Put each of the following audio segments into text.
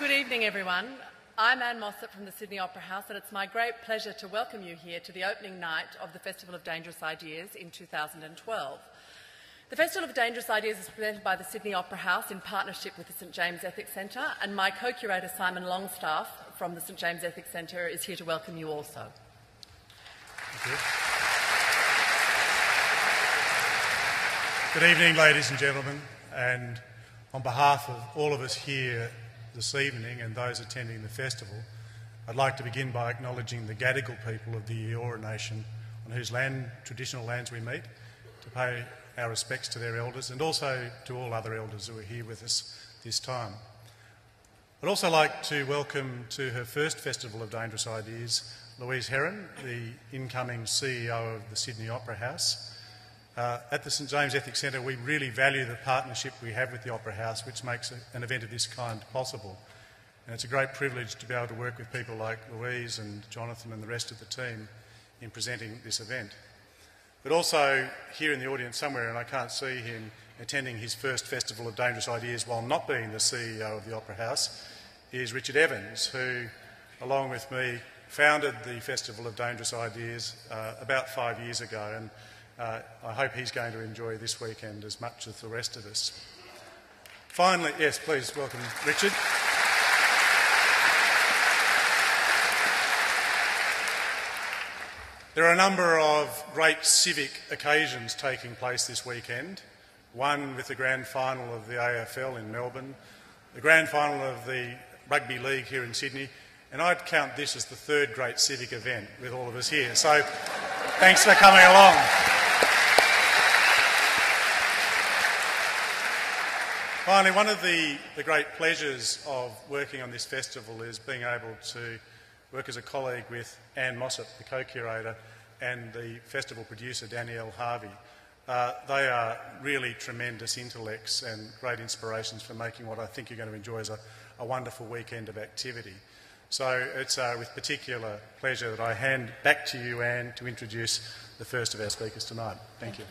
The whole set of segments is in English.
Good evening, everyone. I'm Anne Mossop from the Sydney Opera House, and it's my great pleasure to welcome you here to the opening night of the Festival of Dangerous Ideas in 2012. The Festival of Dangerous Ideas is presented by the Sydney Opera House in partnership with the St James Ethics Centre, and my co-curator Simon Longstaff from the St James Ethics Centre is here to welcome you also. Thank you. Good evening, ladies and gentlemen, and on behalf of all of us here this evening and those attending the festival, I'd like to begin by acknowledging the Gadigal people of the Eora Nation, on whose traditional lands we meet, to pay our respects to their elders and also to all other elders who are here with us this time. I'd also like to welcome to her first Festival of Dangerous Ideas Louise Heron, the incoming CEO of the Sydney Opera House. At the St James Ethics Centre, we really value the partnership we have with the Opera House, which makes an event of this kind possible. And it's a great privilege to be able to work with people like Louise and Jonathan and the rest of the team in presenting this event. But also here in the audience somewhere, and I can't see him, attending his first Festival of Dangerous Ideas while not being the CEO of the Opera House, is Richard Evans, who, along with me, founded the Festival of Dangerous Ideas about 5 years ago, and I hope he's going to enjoy this weekend as much as the rest of us. Finally, yes, please welcome Richard. There are a number of great civic occasions taking place this weekend. One with the grand final of the AFL in Melbourne, the grand final of the Rugby League here in Sydney, and I'd count this as the third great civic event with all of us here. So thanks for coming along. Finally, one of the great pleasures of working on this festival is being able to work as a colleague with Anne Mossop, the co-curator, and the festival producer, Danielle Harvey. They are really tremendous intellects and great inspirations for making what I think you're going to enjoy as a wonderful weekend of activity. So it's with particular pleasure that I hand back to you, Anne, to introduce the first of our speakers tonight. Thank you.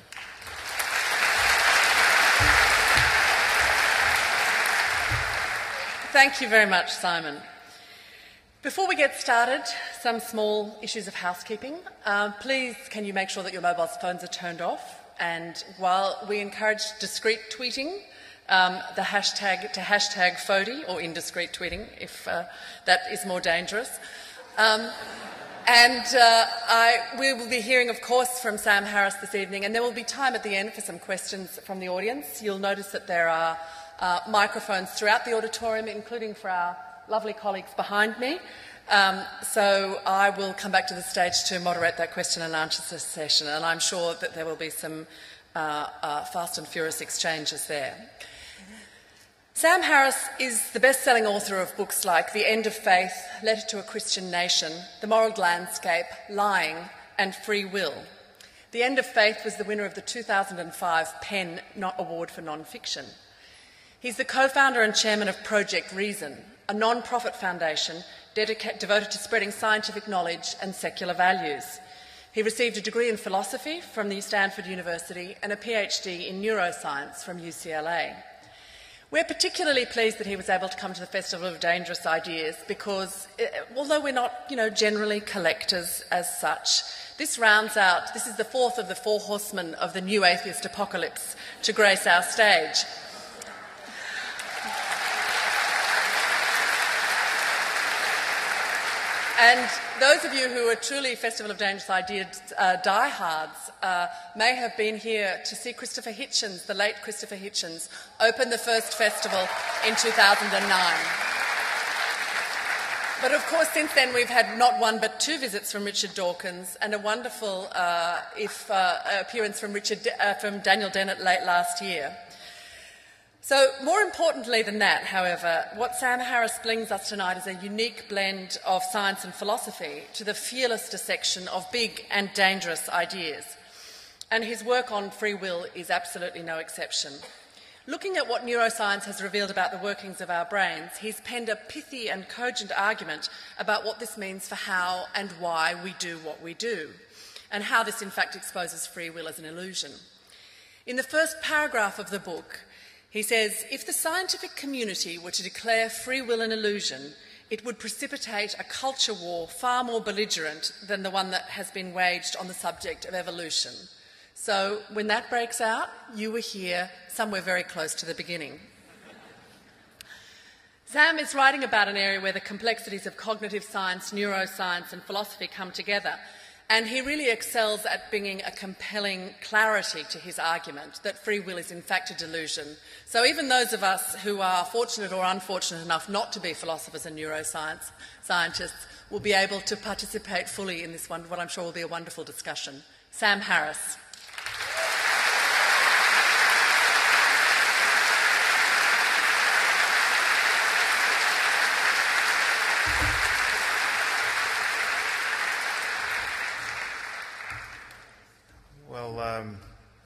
Thank you very much, Simon. Before we get started, some small issues of housekeeping. Please, can you make sure that your mobile phones are turned off? And while we encourage discreet tweeting, the hashtag to hashtag FODI, or indiscreet tweeting, if that is more dangerous. We will be hearing, of course, from Sam Harris this evening, and there will be time at the end for some questions from the audience. You'll notice that there are microphones throughout the auditorium, including for our lovely colleagues behind me. So I will come back to the stage to moderate that question and answer session, and I'm sure that there will be some fast and furious exchanges there. Sam Harris is the best-selling author of books like The End of Faith, Letter to a Christian Nation, The Moral Landscape, Lying, and Free Will. The End of Faith was the winner of the 2005 PEN Award for Non-Fiction. He's the co-founder and chairman of Project Reason, a non-profit foundation devoted to spreading scientific knowledge and secular values. He received a degree in philosophy from the Stanford University and a PhD in neuroscience from UCLA. We're particularly pleased that he was able to come to the Festival of Dangerous Ideas because, although we're not, generally collectors as such, this is the fourth of the four horsemen of the new atheist apocalypse to grace our stage. And those of you who are truly Festival of Dangerous Ideas diehards may have been here to see Christopher Hitchens, the late Christopher Hitchens, open the first festival in 2009. But of course, since then, we've had not one but two visits from Richard Dawkins and a wonderful appearance from Daniel Dennett late last year. So, more importantly than that, however, what Sam Harris brings us tonight is a unique blend of science and philosophy to the fearless dissection of big and dangerous ideas. And his work on free will is absolutely no exception. Looking at what neuroscience has revealed about the workings of our brains, he's penned a pithy and cogent argument about what this means for how and why we do what we do, and how this in fact exposes free will as an illusion. In the first paragraph of the book, He says, if the scientific community were to declare free will an illusion, it would precipitate a culture war far more belligerent than the one that has been waged on the subject of evolution. So when that breaks out, you were here somewhere very close to the beginning. Sam is writing about an area where the complexities of cognitive science, neuroscience and philosophy come together, and he really excels at bringing a compelling clarity to his argument that free will is in fact a delusion. So even those of us who are fortunate or unfortunate enough not to be philosophers and neuroscience scientists will be able to participate fully in this one, what I'm sure will be a wonderful discussion. Sam Harris.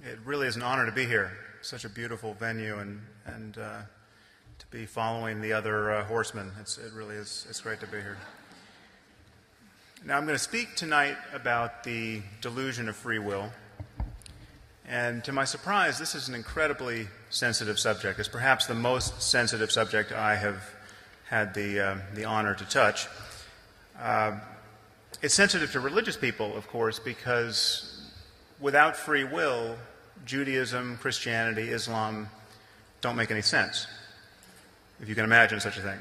It really is an honor to be here. Such a beautiful venue, and to be following the other horsemen. It really is. It's great to be here. Now, I'm going to speak tonight about the delusion of free will. And to my surprise, this is an incredibly sensitive subject. It's perhaps the most sensitive subject I have had the honor to touch. It's sensitive to religious people, of course, because without free will, Judaism, Christianity, Islam don't make any sense, if you can imagine such a thing.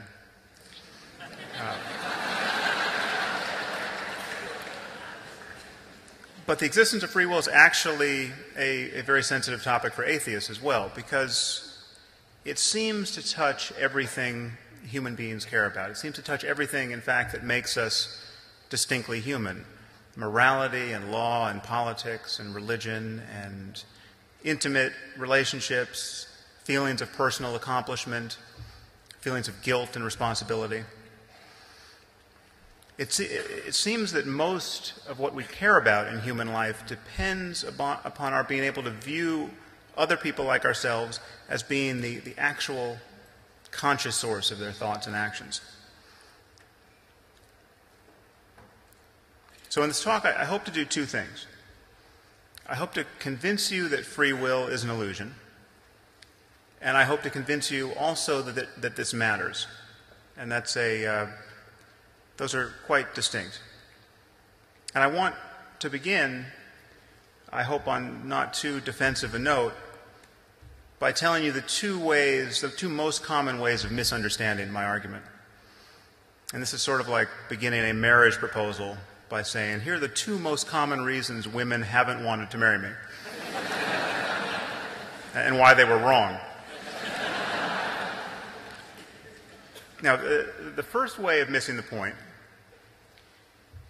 But the existence of free will is actually a very sensitive topic for atheists as well, because it seems to touch everything human beings care about. It seems to touch everything, in fact, that makes us distinctly human. Morality and law and politics and religion and intimate relationships, feelings of personal accomplishment, feelings of guilt and responsibility. It seems that most of what we care about in human life depends upon our being able to view other people like ourselves as being the actual conscious source of their thoughts and actions. So in this talk, I hope to do two things. I hope to convince you that free will is an illusion, and I hope to convince you also that this matters. And those are quite distinct. And I want to begin, I hope on not too defensive a note, by telling you the two most common ways of misunderstanding my argument. And this is sort of like beginning a marriage proposal by saying, here are the two most common reasons women haven't wanted to marry me, and why they were wrong. Now, the first way of missing the point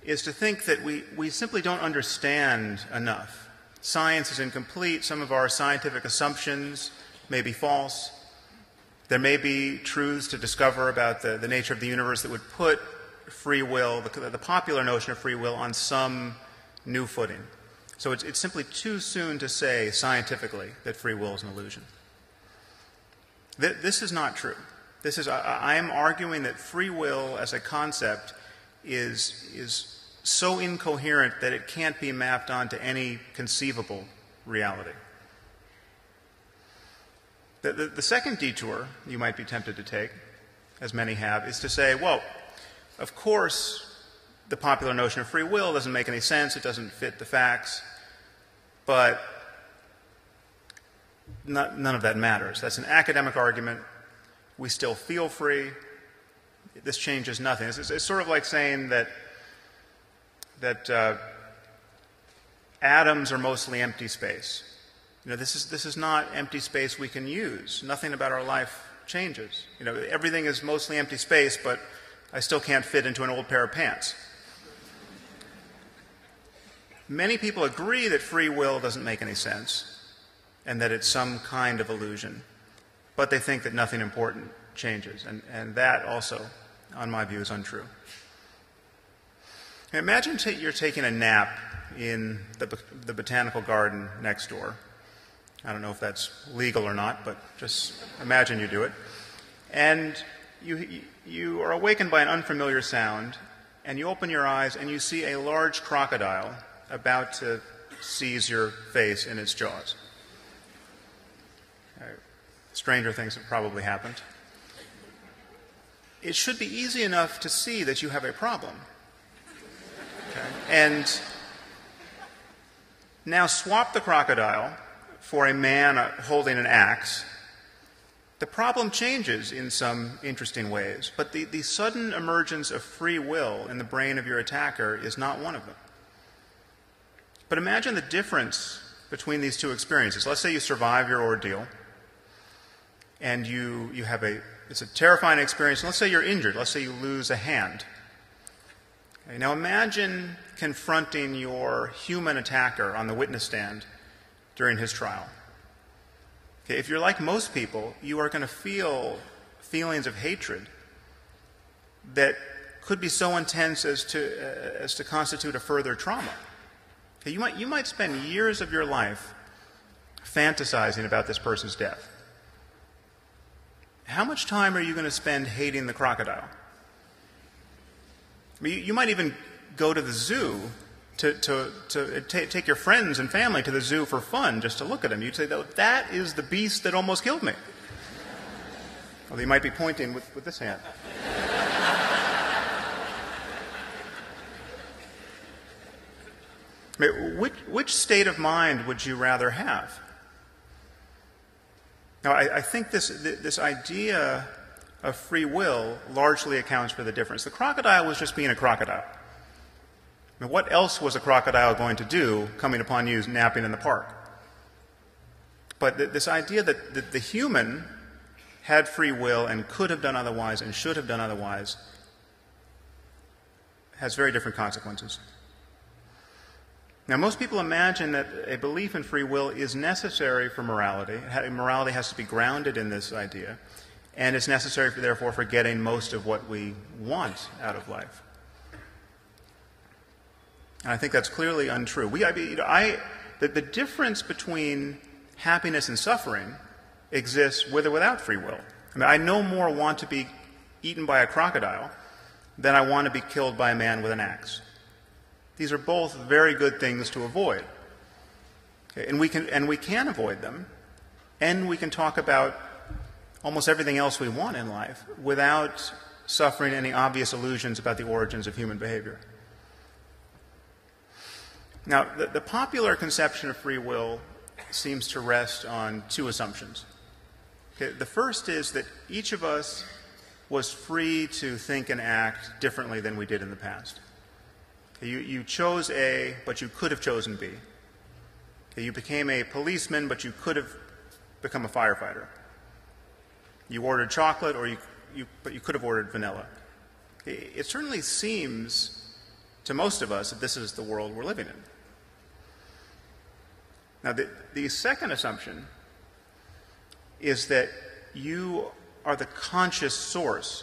is to think that we simply don't understand enough. Science is incomplete. Some of our scientific assumptions may be false. There may be truths to discover about the nature of the universe that would put free will, the popular notion of free will, on some new footing. So it's simply too soon to say scientifically that free will is an illusion. This is not true. I am arguing that free will as a concept is so incoherent that it can't be mapped onto any conceivable reality. The second detour you might be tempted to take, as many have, is to say, well, of course, the popular notion of free will doesn't make any sense, it doesn't fit the facts, but none of that matters. That's an academic argument. We still feel free. This changes nothing. It's sort of like saying that atoms are mostly empty space. This is not empty space we can use. Nothing about our life changes. Everything is mostly empty space, but I still can't fit into an old pair of pants. Many people agree that free will doesn't make any sense and that it's some kind of illusion, but they think that nothing important changes, and that also, on my view, is untrue. Imagine you're taking a nap in the botanical garden next door. I don't know if that's legal or not, but just imagine you do it. And you are awakened by an unfamiliar sound, and you open your eyes and you see a large crocodile about to seize your face in its jaws. Stranger things have probably happened. It should be easy enough to see that you have a problem. Okay? And now swap the crocodile for a man holding an axe. The problem changes in some interesting ways, but the sudden emergence of free will in the brain of your attacker is not one of them. But imagine the difference between these two experiences. Let's say you survive your ordeal, and you have it's a terrifying experience. And let's say you're injured. Let's say you lose a hand. Okay, now imagine confronting your human attacker on the witness stand during his trial. Okay, if you're like most people, you are going to feel feelings of hatred that could be so intense as to constitute a further trauma. Okay, you might spend years of your life fantasizing about this person's death. How much time are you going to spend hating the crocodile? I mean, you might even go to the zoo to take your friends and family to the zoo for fun just to look at him. You'd say, that is the beast that almost killed me. Well, you might be pointing with this hand. I mean, which state of mind would you rather have? Now, I think this idea of free will largely accounts for the difference. The crocodile was just being a crocodile. I mean, what else was a crocodile going to do coming upon you napping in the park? But this idea that the human had free will and could have done otherwise and should have done otherwise has very different consequences. Now, most people imagine that a belief in free will is necessary for morality. Morality has to be grounded in this idea, and it's necessary, therefore, for getting most of what we want out of life. And I think that's clearly untrue. The difference between happiness and suffering exists with or without free will. I mean, I no more want to be eaten by a crocodile than I want to be killed by a man with an axe. These are both very good things to avoid. Okay, and we can avoid them, and we can talk about almost everything else we want in life without suffering any obvious illusions about the origins of human behavior. Now, the popular conception of free will seems to rest on two assumptions. Okay, the first is that each of us was free to think and act differently than we did in the past. You chose A, but you could have chosen B. You became a policeman, but you could have become a firefighter. You ordered chocolate, but you could have ordered vanilla. It certainly seems to most of us that this is the world we're living in. Now, the second assumption is that you are the conscious source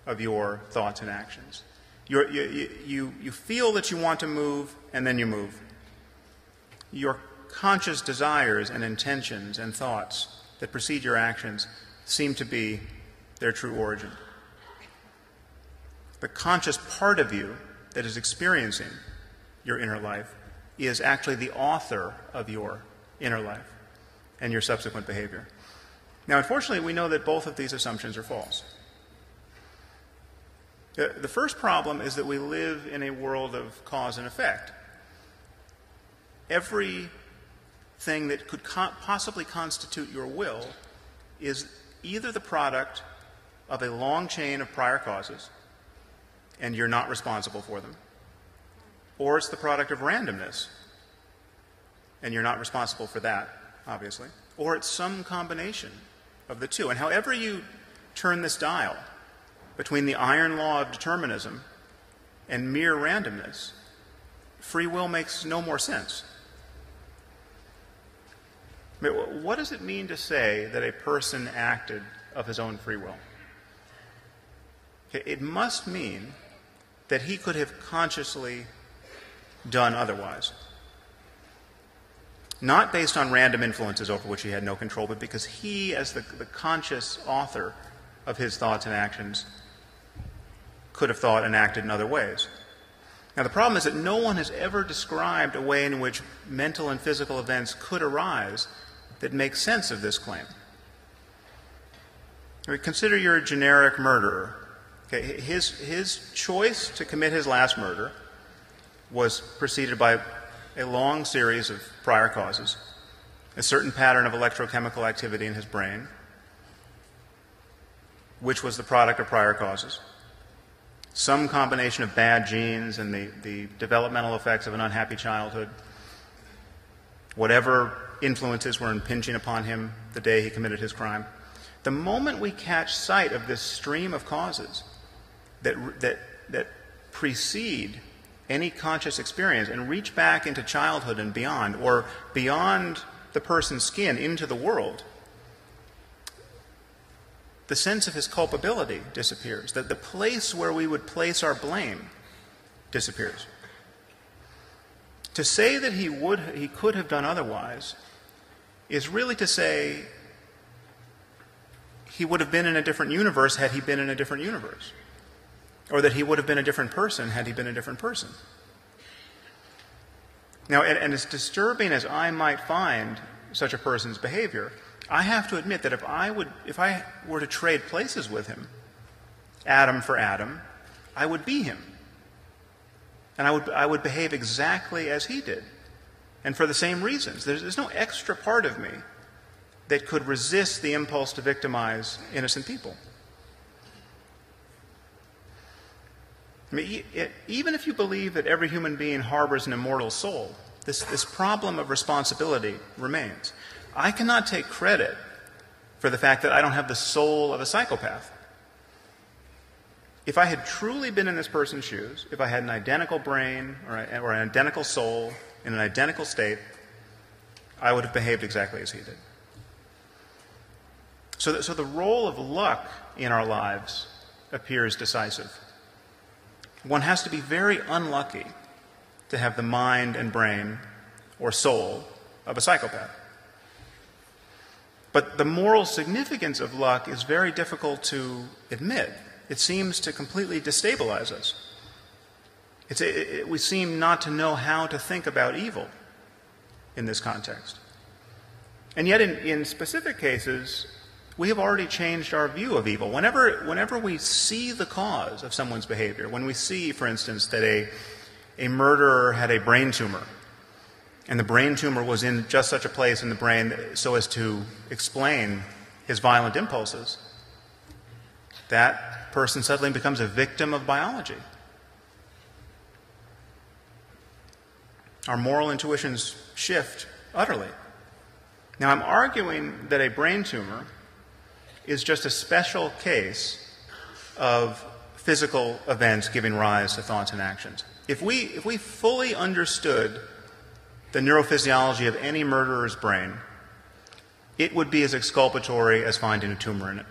of your thoughts and actions. You feel that you want to move, and then you move. Your conscious desires and intentions and thoughts that precede your actions seem to be their true origin. The conscious part of you that is experiencing your inner life is actually the author of your inner life and your subsequent behavior. Now, unfortunately, we know that both of these assumptions are false. The first problem is that we live in a world of cause and effect. Everything that could possibly constitute your will is either the product of a long chain of prior causes, and you're not responsible for them, or it's the product of randomness, and you're not responsible for that, obviously, or it's some combination of the two. And however you turn this dial between the iron law of determinism and mere randomness, free will makes no more sense. I mean, what does it mean to say that a person acted of his own free will? Okay, it must mean that he could have consciously done otherwise. Not based on random influences over which he had no control, but because he, as the conscious author of his thoughts and actions, could have thought and acted in other ways. Now, the problem is that no one has ever described a way in which mental and physical events could arise that makes sense of this claim. Consider you're a generic murderer. Okay, his choice to commit his last murder was preceded by a long series of prior causes, a certain pattern of electrochemical activity in his brain, which was the product of prior causes, some combination of bad genes and the developmental effects of an unhappy childhood, whatever influences were impinging upon him the day he committed his crime. The moment we catch sight of this stream of causes that precede any conscious experience and reach back into childhood and beyond, or beyond the person's skin into the world, the sense of his culpability disappears. That the place where we would place our blame disappears. To say that he could have done otherwise is really to say he would have been in a different universe had he been in a different universe, or that he would have been a different person had he been a different person. Now, and as disturbing as I might find such a person's behavior, I have to admit that if I were to trade places with him, atom for atom, I would be him. And I would behave exactly as he did. And for the same reasons. There's no extra part of me that could resist the impulse to victimize innocent people. I mean, even if you believe that every human being harbors an immortal soul, this problem of responsibility remains. I cannot take credit for the fact that I don't have the soul of a psychopath. If I had truly been in this person's shoes, if I had an identical brain or an identical soul in an identical state, I would have behaved exactly as he did. So the role of luck in our lives appears decisive. One has to be very unlucky to have the mind and brain or soul of a psychopath. But the moral significance of luck is very difficult to admit. It seems to completely destabilize us. We seem not to know how to think about evil in this context. And yet in specific cases, we have already changed our view of evil. Whenever we see the cause of someone's behavior, when we see, for instance, that a murderer had a brain tumor, and the brain tumor was in just such a place in the brain so as to explain his violent impulses, that person suddenly becomes a victim of biology. Our moral intuitions shift utterly. Now, I'm arguing that a brain tumor is just a special case of physical events giving rise to thoughts and actions. If we fully understood the neurophysiology of any murderer's brain, it would be as exculpatory as finding a tumor in it.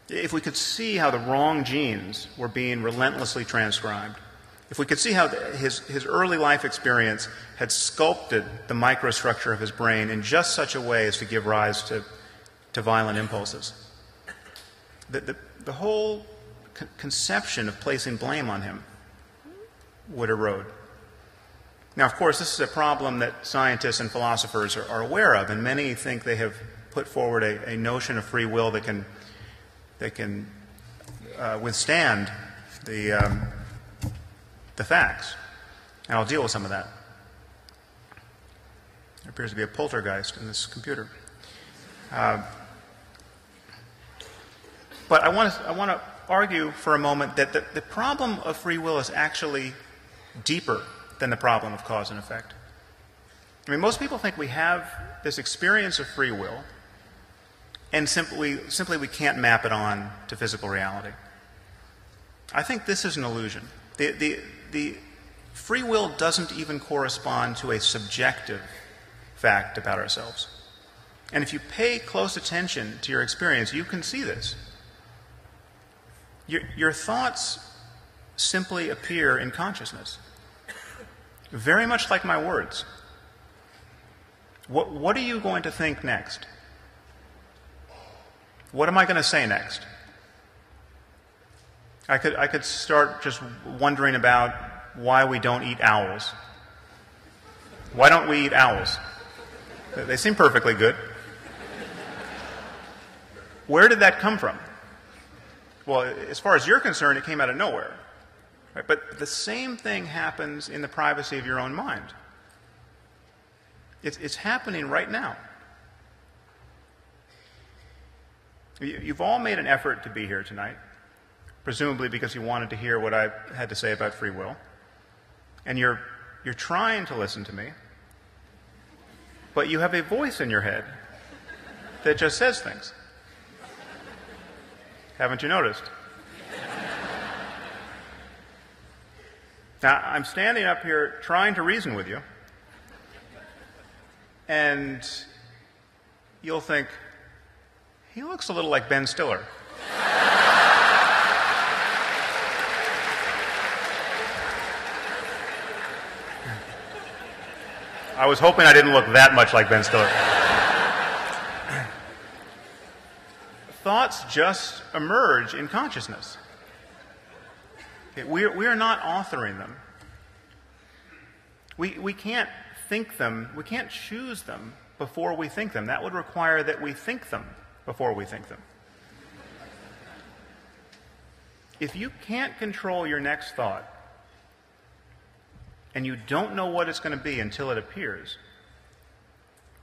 If we could see how the wrong genes were being relentlessly transcribed, if we could see how his early life experience had sculpted the microstructure of his brain in just such a way as to give rise to violent impulses, the whole conception of placing blame on him would erode. Now, of course, this is a problem that scientists and philosophers are aware of, and many think they have put forward a notion of free will that can withstand the facts. And I'll deal with some of that. There appears to be a poltergeist in this computer. But I want to argue for a moment that the problem of free will is actually deeper than the problem of cause and effect. I mean, most people think we have this experience of free will, and simply we can't map it on to physical reality. I think this is an illusion. The free will doesn't even correspond to a subjective fact about ourselves. And if you pay close attention to your experience, you can see this. Your thoughts simply appear in consciousness, very much like my words. What are you going to think next? What am I going to say next? I could start just wondering about why we don't eat owls. Why don't we eat owls? They seem perfectly good. Where did that come from? Well, as far as you're concerned, it came out of nowhere. Right? But the same thing happens in the privacy of your own mind. It's happening right now. You've all made an effort to be here tonight, presumably because you wanted to hear what I had to say about free will. And you're trying to listen to me, but you have a voice in your head that just says things. Haven't you noticed? Now, I'm standing up here trying to reason with you, and you'll think, he looks a little like Ben Stiller. I was hoping I didn't look that much like Ben Stiller. Thoughts just emerge in consciousness. Okay, we are not authoring them. We can't think them, we can't choose them before we think them. That would require that we think them before we think them. If you can't control your next thought, and you don't know what it's going to be until it appears,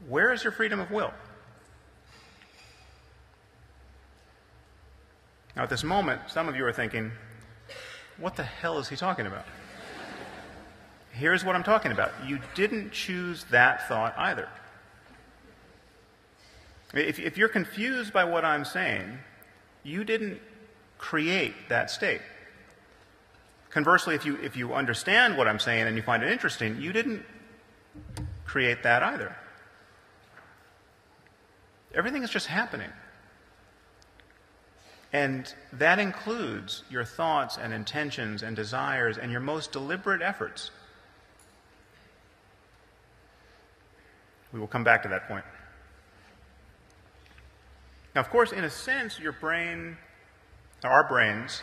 where is your freedom of will? Now, at this moment, some of you are thinking, what the hell is he talking about? Here's what I'm talking about. You didn't choose that thought either. If you're confused by what I'm saying, you didn't create that state. Conversely, if you understand what I'm saying and you find it interesting, you didn't create that either. Everything is just happening. And that includes your thoughts and intentions and desires and your most deliberate efforts. We will come back to that point. Now, of course, in a sense, our brains,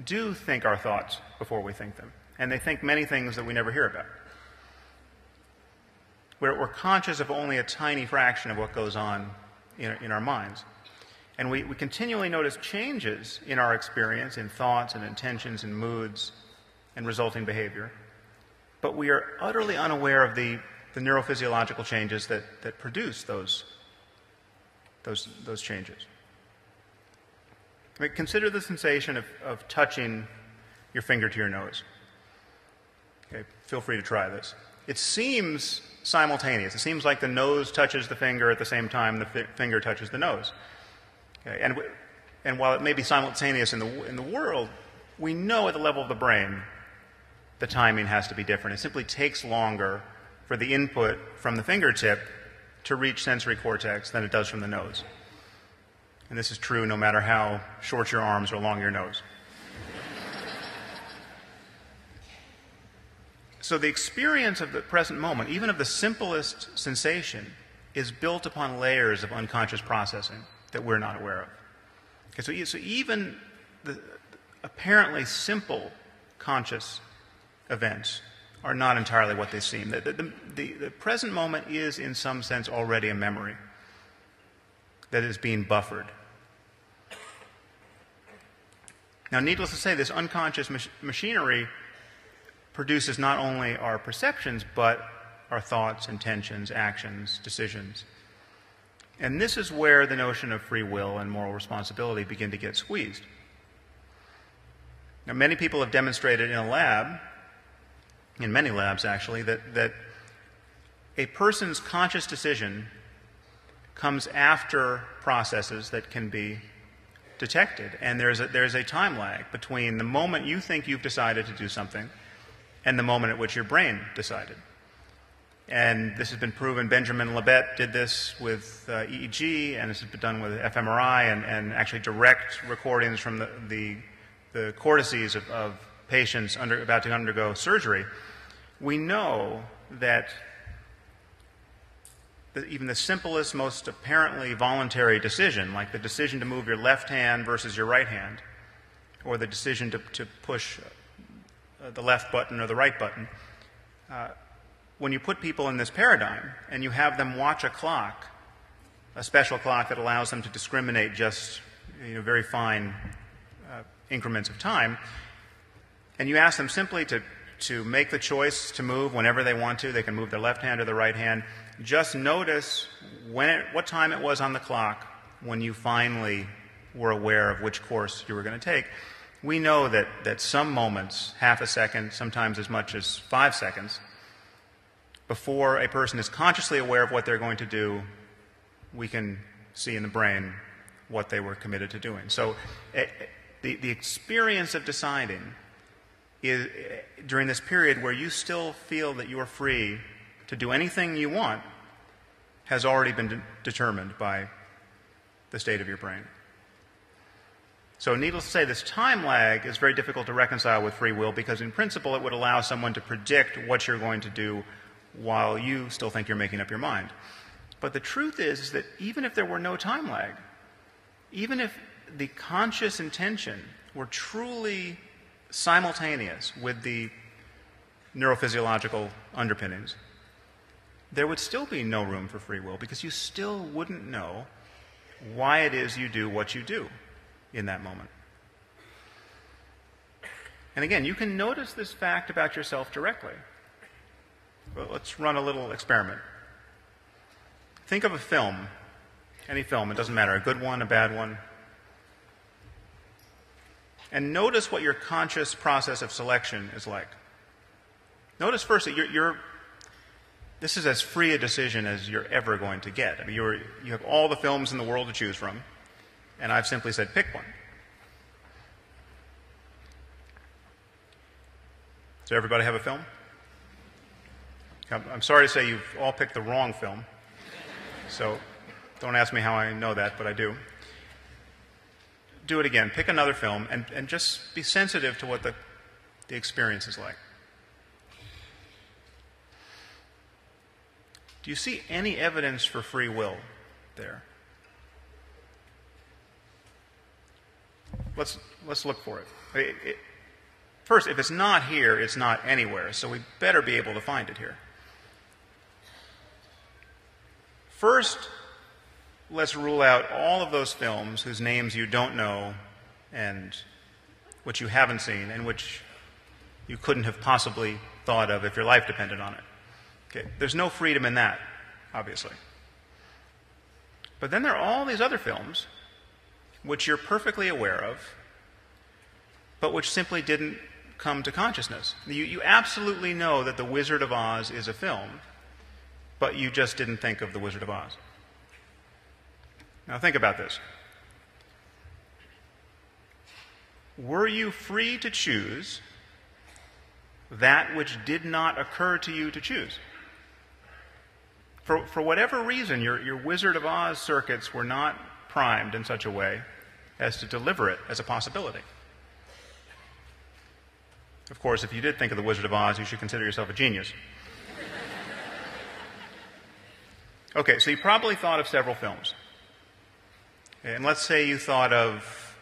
do think our thoughts before we think them. And they think many things that we never hear about. We're conscious of only a tiny fraction of what goes on in our minds. And we continually notice changes in our experience, in thoughts and intentions and moods and resulting behavior. But we are utterly unaware of the neurophysiological changes that produce those changes. I mean, consider the sensation of touching your finger to your nose. Okay, feel free to try this. It seems simultaneous. It seems like the nose touches the finger at the same time the finger touches the nose. Okay, and while it may be simultaneous in the world, we know at the level of the brain the timing has to be different. It simply takes longer for the input from the fingertip to reach sensory cortex than it does from the nose. And this is true no matter how short your arms or long your nose. So the experience of the present moment, even of the simplest sensation, is built upon layers of unconscious processing that we're not aware of. Okay, so even the apparently simple conscious events are not entirely what they seem. The present moment is, in some sense, already a memory that is being buffered. Now, needless to say, this unconscious machinery produces not only our perceptions, but our thoughts, intentions, actions, decisions. And this is where the notion of free will and moral responsibility begin to get squeezed. Now, many people have demonstrated in a lab, in many labs actually, that a person's conscious decision comes after processes that can be detected. And there's a time lag between the moment you think you've decided to do something and the moment at which your brain decided. And this has been proven. Benjamin Libet did this with EEG, and this has been done with fMRI, and actually direct recordings from the cortices of patients about to undergo surgery. We know that even the simplest, most apparently voluntary decision, like the decision to move your left hand versus your right hand, or the decision to push the left button or the right button, when you put people in this paradigm and you have them watch a clock a special clock that allows them to discriminate just very fine increments of time, and you ask them simply to make the choice to move whenever they want to. They can move their left hand or their right hand. Just notice what time it was on the clock when you finally were aware of which course you were going to take. We know that some moments, half a second, sometimes as much as 5 seconds, before a person is consciously aware of what they're going to do, we can see in the brain what they were committed to doing. So the experience of deciding is during this period where you still feel that you are free to do anything you want has already been determined by the state of your brain. So needless to say, this time lag is very difficult to reconcile with free will because in principle it would allow someone to predict what you're going to do while you still think you're making up your mind. But the truth is that even if there were no time lag, even if the conscious intention were truly simultaneous with the neurophysiological underpinnings, there would still be no room for free will because you still wouldn't know why it is you do what you do in that moment. And again, you can notice this fact about yourself directly. Well, let's run a little experiment. Think of a film, any film, it doesn't matter, a good one, a bad one, and notice what your conscious process of selection is like. Notice first that this is as free a decision as you're ever going to get. I mean, you have all the films in the world to choose from, and I've simply said pick one. Does everybody have a film? I'm sorry to say you've all picked the wrong film, so don't ask me how I know that, but I do. Do it again. Pick another film and just be sensitive to what the experience is like. Do you see any evidence for free will there? Let's look for it. First, if it's not here, it's not anywhere, so we better be able to find it here. First, let's rule out all of those films whose names you don't know and which you haven't seen and which you couldn't have possibly thought of if your life depended on it. Okay, there's no freedom in that, obviously. But then there are all these other films which you're perfectly aware of, but which simply didn't come to consciousness. You absolutely know that The Wizard of Oz is a film, but you just didn't think of The Wizard of Oz. Now think about this. Were you free to choose that which did not occur to you to choose? For whatever reason, your Wizard of Oz circuits were not primed in such a way as to deliver it as a possibility. Of course, if you did think of The Wizard of Oz, you should consider yourself a genius. Okay, so you probably thought of several films. And let's say you thought of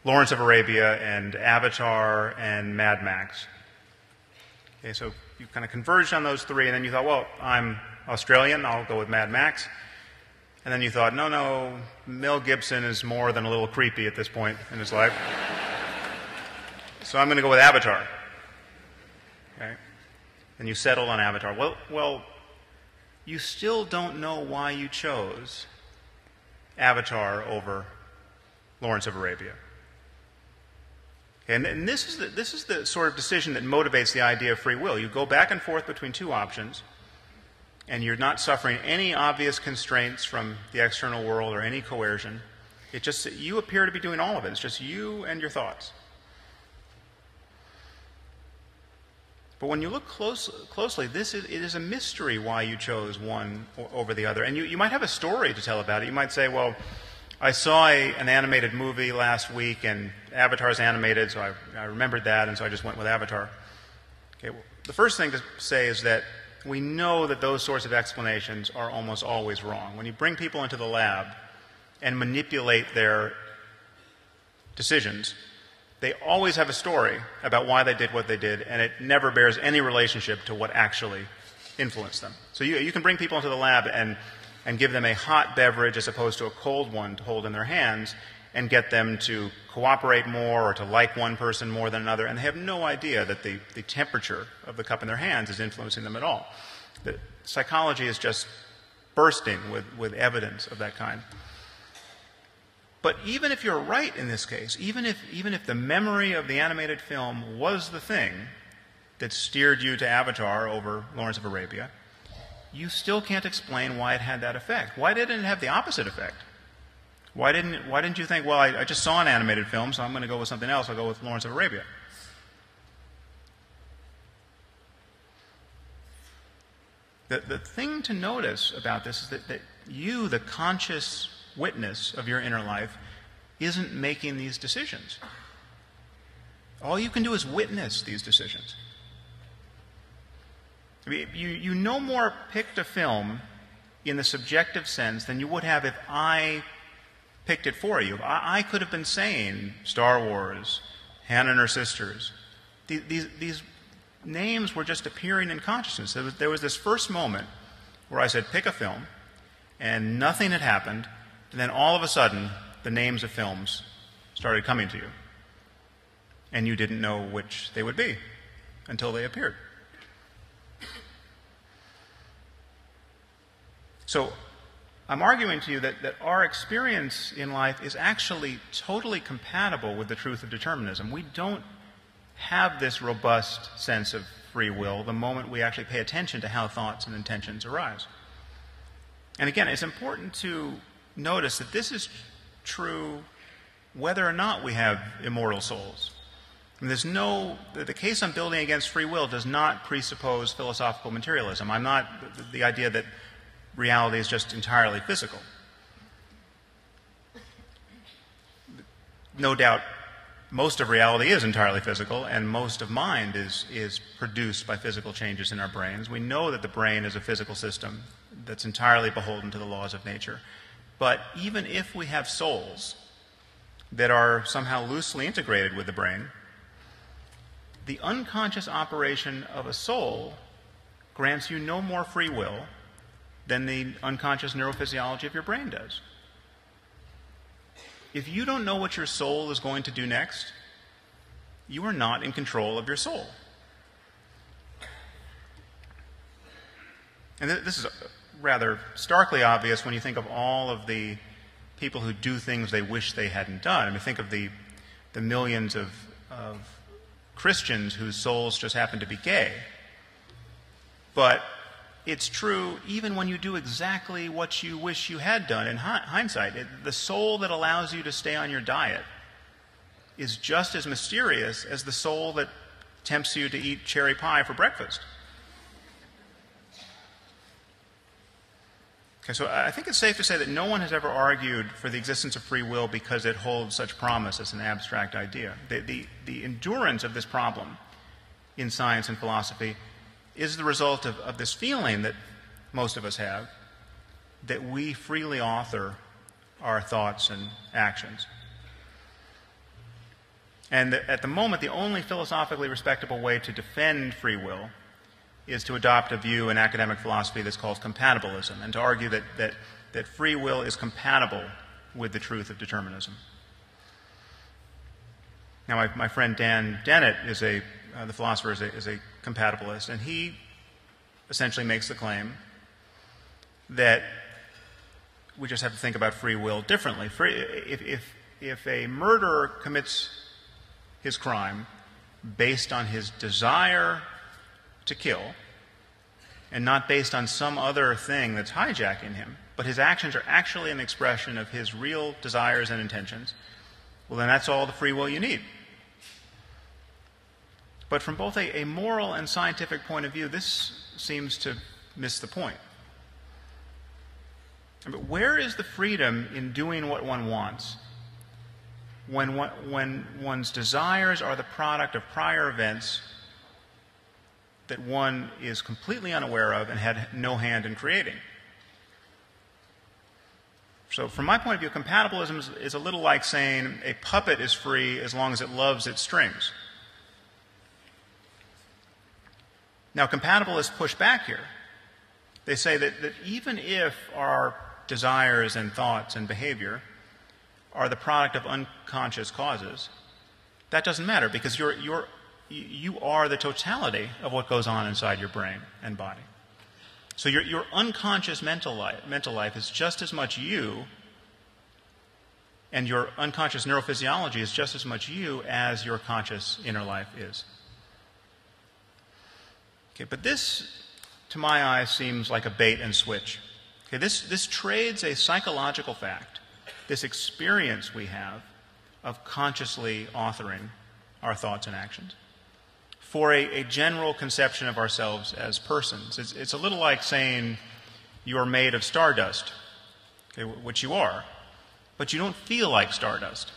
Lawrence of Arabia and Avatar and Mad Max. Okay, so you kind of converged on those three, and then you thought, well, I'm Australian, I'll go with Mad Max. And then you thought, no, Mel Gibson is more than a little creepy at this point in his life. So I'm going to go with Avatar. Okay? And you settled on Avatar. Well, you still don't know why you chose Avatar over Lawrence of Arabia. And this is the sort of decision that motivates the idea of free will. You go back and forth between two options, and you're not suffering any obvious constraints from the external world or any coercion. It just, you appear to be doing all of it. It's just you and your thoughts. But when you look closely, it is a mystery why you chose one over the other. And you might have a story to tell about it. You might say, well, I saw an animated movie last week, and Avatar's animated, so I remembered that, and so I just went with Avatar. Okay, well, the first thing to say is that we know that those sorts of explanations are almost always wrong. When you bring people into the lab and manipulate their decisions, they always have a story about why they did what they did, and it never bears any relationship to what actually influenced them. So you can bring people into the lab, and and give them a hot beverage as opposed to a cold one to hold in their hands and get them to cooperate more or to like one person more than another, and they have no idea that the temperature of the cup in their hands is influencing them at all. The psychology is just bursting with evidence of that kind. But even if you're right in this case, even if the memory of the animated film was the thing that steered you to Avatar over Lawrence of Arabia, you still can't explain why it had that effect. Why didn't it have the opposite effect? Why didn't you think, well, I just saw an animated film, so I'm going to go with something else. I'll go with Lawrence of Arabia. The thing to notice about this is that you, the conscious witness of your inner life, isn't making these decisions. All you can do is witness these decisions. I mean, you no more picked a film in the subjective sense than you would have if I picked it for you. I could have been saying Star Wars, Hannah and Her Sisters. These names were just appearing in consciousness. There was this first moment where I said, pick a film, and nothing had happened, and then all of a sudden, the names of films started coming to you. And you didn't know which they would be until they appeared. So I'm arguing to you that our experience in life is actually totally compatible with the truth of determinism. We don't have this robust sense of free will the moment we actually pay attention to how thoughts and intentions arise. And again, it's important to notice that this is true whether or not we have immortal souls. I mean, the case I'm building against free will does not presuppose philosophical materialism. I'm not the idea that reality is just entirely physical. No doubt, most of reality is entirely physical, and most of mind is produced by physical changes in our brains. We know that the brain is a physical system that's entirely beholden to the laws of nature. But even if we have souls that are somehow loosely integrated with the brain, the unconscious operation of a soul grants you no more free will than the unconscious neurophysiology of your brain does. If you don't know what your soul is going to do next, you are not in control of your soul. And this is rather starkly obvious when you think of all of the people who do things they wish they hadn't done. I mean, think of the millions of Christians whose souls just happen to be gay. But it's true even when you do exactly what you wish you had done in hindsight. The soul that allows you to stay on your diet is just as mysterious as the soul that tempts you to eat cherry pie for breakfast. Okay, so I think it's safe to say that no one has ever argued for the existence of free will because it holds such promise as an abstract idea. The endurance of this problem in science and philosophy is the result of this feeling that most of us have, that we freely author our thoughts and actions. And at the moment, the only philosophically respectable way to defend free will is to adopt a view in academic philosophy that's called compatibilism, and to argue that free will is compatible with the truth of determinism. Now, my friend Dan Dennett is the philosopher is a compatibilist, and he essentially makes the claim that we just have to think about free will differently. If a murderer commits his crime based on his desire to kill, and not based on some other thing that's hijacking him, but his actions are actually an expression of his real desires and intentions, well, then that's all the free will you need. But from both a moral and scientific point of view, this seems to miss the point. But where is the freedom in doing what one wants when one's desires are the product of prior events that one is completely unaware of and had no hand in creating? So from my point of view, compatibilism is a little like saying a puppet is free as long as it loves its strings. Now, compatibilists push back here. They say that even if our desires and thoughts and behavior are the product of unconscious causes, that doesn't matter because you are the totality of what goes on inside your brain and body. So your unconscious mental life is just as much you, and your unconscious neurophysiology is just as much you as your conscious inner life is. Okay, but this, to my eyes, seems like a bait and switch. Okay, this trades a psychological fact, this experience we have of consciously authoring our thoughts and actions, for a general conception of ourselves as persons. It's a little like saying you're made of stardust, okay, which you are, but you don't feel like stardust.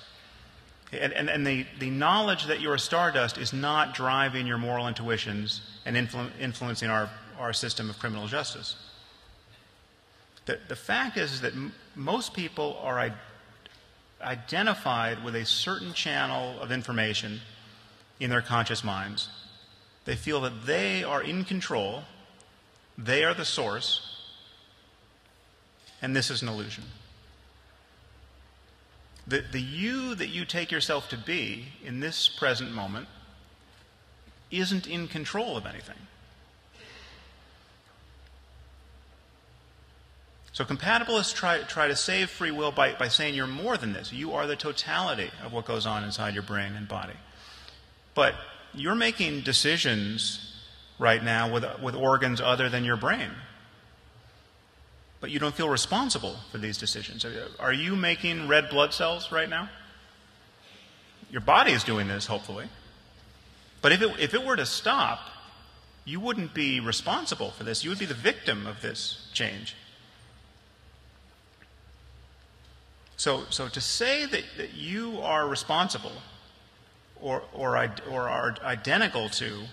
Okay, and the knowledge that you're a stardust is not driving your moral intuitions and influencing our system of criminal justice. The fact is that most people are identified with a certain channel of information in their conscious minds. They feel that they are in control, they are the source, and this is an illusion. The you that you take yourself to be in this present moment isn't in control of anything. So compatibilists try to save free will by saying you're more than this. You are the totality of what goes on inside your brain and body. But you're making decisions right now with organs other than your brain. But you don't feel responsible for these decisions. Are you making red blood cells right now? Your body is doing this, hopefully. But if it were to stop, you wouldn't be responsible for this. You would be the victim of this change. So to say that you are responsible or are identical to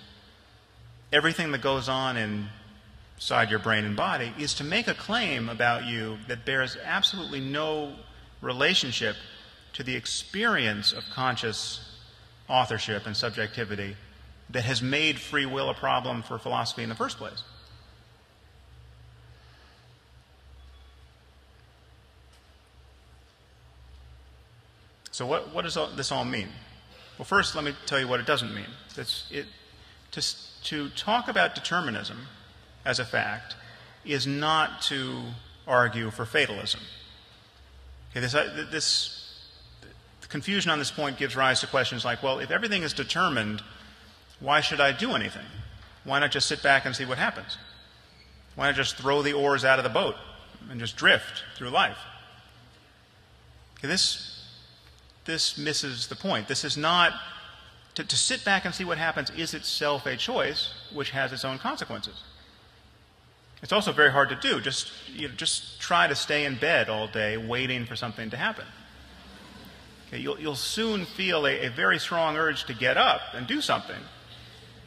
everything that goes on inside your brain and body is to make a claim about you that bears absolutely no relationship to the experience of conscious authorship and subjectivity that has made free will a problem for philosophy in the first place. So what does this all mean? Well, first, let me tell you what it doesn't mean. To talk about determinism as a fact is not to argue for fatalism. Okay, this confusion on this point gives rise to questions like, well, if everything is determined, why should I do anything? Why not just sit back and see what happens? Why not just throw the oars out of the boat and just drift through life? Okay, this misses the point. This is not to sit back and see what happens is itself a choice which has its own consequences. It's also very hard to do. Just try to stay in bed all day waiting for something to happen. Okay, you'll soon feel a very strong urge to get up and do something.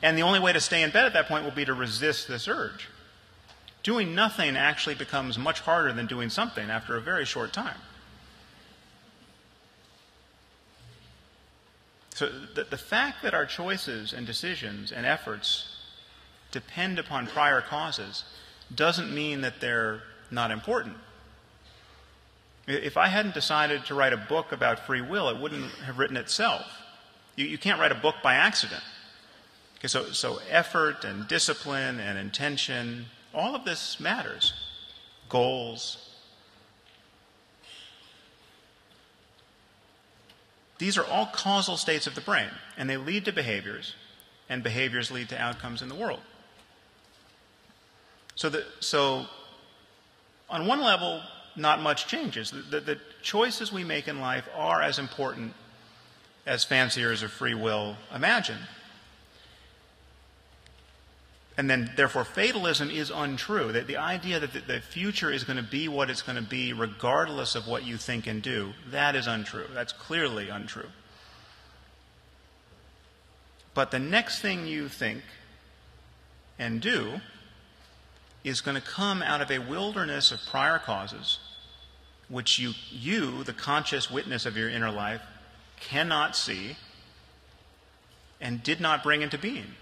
And the only way to stay in bed at that point will be to resist this urge. Doing nothing actually becomes much harder than doing something after a very short time. So the fact that our choices and decisions and efforts depend upon prior causes doesn't mean that they're not important. If I hadn't decided to write a book about free will, it wouldn't have written itself. You can't write a book by accident. Okay, so effort and discipline and intention, all of this matters. Goals. These are all causal states of the brain, and they lead to behaviors, and behaviors lead to outcomes in the world. So on one level, not much changes. The choices we make in life are as important as fanciers of free will imagine. And then, therefore, fatalism is untrue. That the idea that the future is going to be what it's going to be regardless of what you think and do, that is untrue. That's clearly untrue. But the next thing you think and do is going to come out of a wilderness of prior causes which you, the conscious witness of your inner life, cannot see and did not bring into being.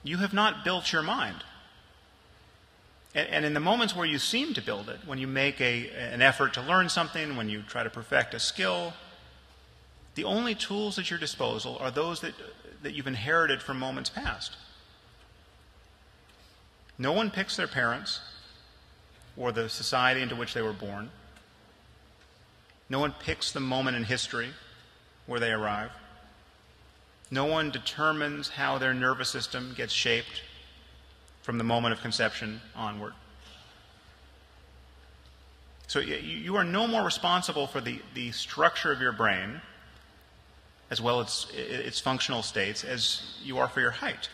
you have not built your mind. And in the moments where you seem to build it, when you make an effort to learn something, when you try to perfect a skill, the only tools at your disposal are those that you've inherited from moments past. No one picks their parents or the society into which they were born. No one picks the moment in history where they arrive. No one determines how their nervous system gets shaped from the moment of conception onward. So you are no more responsible for the structure of your brain, as well as its functional states, as you are for your height.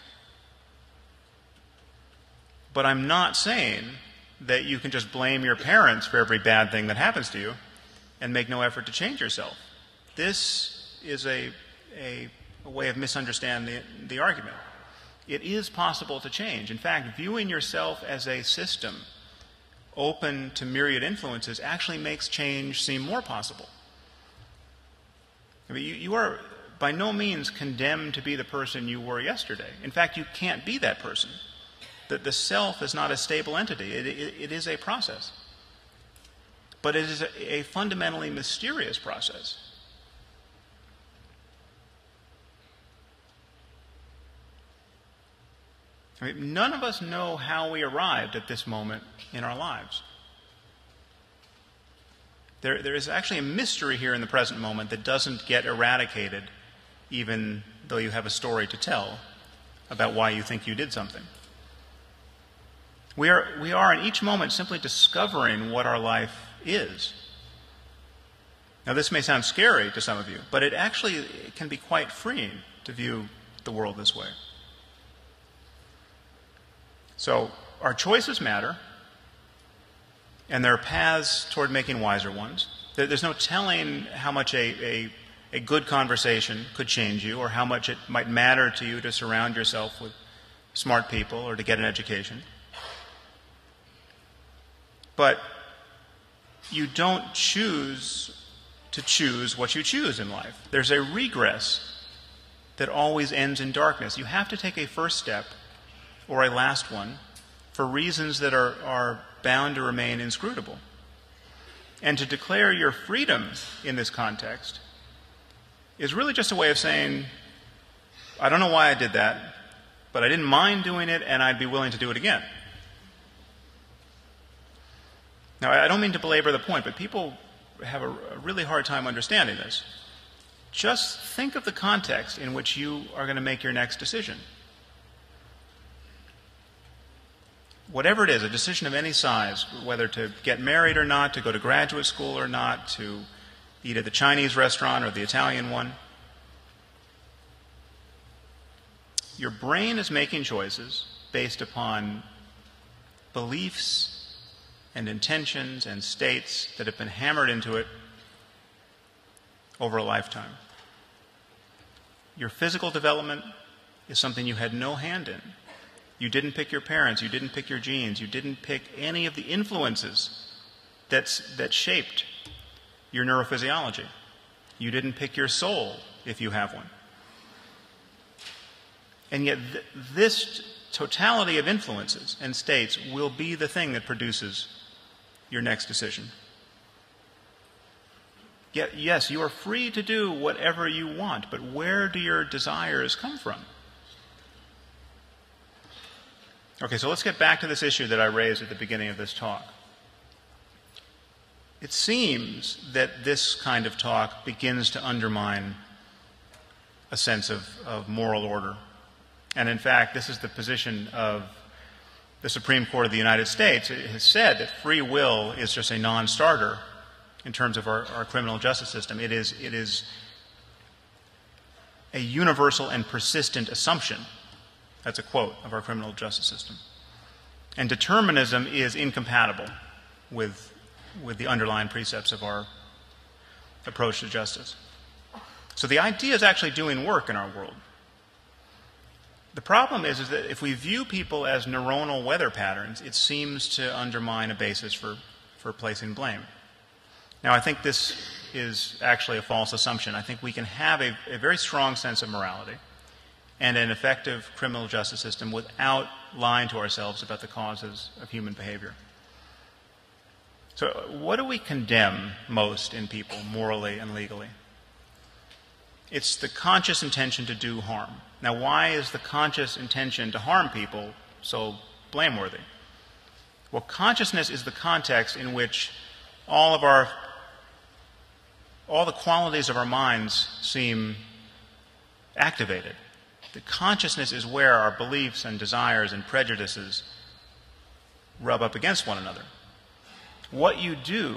But I'm not saying that you can just blame your parents for every bad thing that happens to you and make no effort to change yourself. This is a way of misunderstanding the argument. It is possible to change. In fact, viewing yourself as a system open to myriad influences actually makes change seem more possible. I mean, you are by no means condemned to be the person you were yesterday. In fact, you can't be that person. The self is not a stable entity. It is a process. But it is a fundamentally mysterious process. I mean, none of us know how we arrived at this moment in our lives. There is actually a mystery here in the present moment that doesn't get eradicated even though you have a story to tell about why you think you did something. We are in each moment simply discovering what our life is. Now, this may sound scary to some of you, but it actually can be quite freeing to view the world this way. So, our choices matter, and there are paths toward making wiser ones. There's no telling how much a good conversation could change you, or how much it might matter to you to surround yourself with smart people or to get an education. But you don't choose to choose what you choose in life. There's a regress that always ends in darkness. You have to take a first step or a last one for reasons that are bound to remain inscrutable. And to declare your freedom in this context is really just a way of saying, I don't know why I did that, but I didn't mind doing it, and I'd be willing to do it again. Now, I don't mean to belabor the point, but people have a really hard time understanding this. Just think of the context in which you are going to make your next decision. Whatever it is, a decision of any size, whether to get married or not, to go to graduate school or not, to eat at the Chinese restaurant or the Italian one, your brain is making choices based upon beliefs and intentions and states that have been hammered into it over a lifetime. Your physical development is something you had no hand in. You didn't pick your parents, you didn't pick your genes, you didn't pick any of the influences that shaped your neurophysiology. You didn't pick your soul, if you have one. And yet this totality of influences and states will be the thing that produces your next decision. Yet, yes, you are free to do whatever you want, but where do your desires come from? Okay, so let's get back to this issue that I raised at the beginning of this talk. It seems that this kind of talk begins to undermine a sense of moral order. And in fact, this is the position of the Supreme Court of the United States. It has said that free will is just a non-starter in terms of our criminal justice system. It is a universal and persistent assumption. That's a quote of our criminal justice system. And determinism is incompatible with the underlying precepts of our approach to justice. So the idea is actually doing work in our world. The problem is that if we view people as neuronal weather patterns, it seems to undermine a basis for placing blame. Now, I think this is actually a false assumption. I think we can have a very strong sense of morality and an effective criminal justice system without lying to ourselves about the causes of human behavior. So what do we condemn most in people, morally and legally? It's the conscious intention to do harm. Now, why is the conscious intention to harm people so blameworthy? Well, consciousness is the context in which all the qualities of our minds seem activated. The consciousness is where our beliefs and desires and prejudices rub up against one another. What you do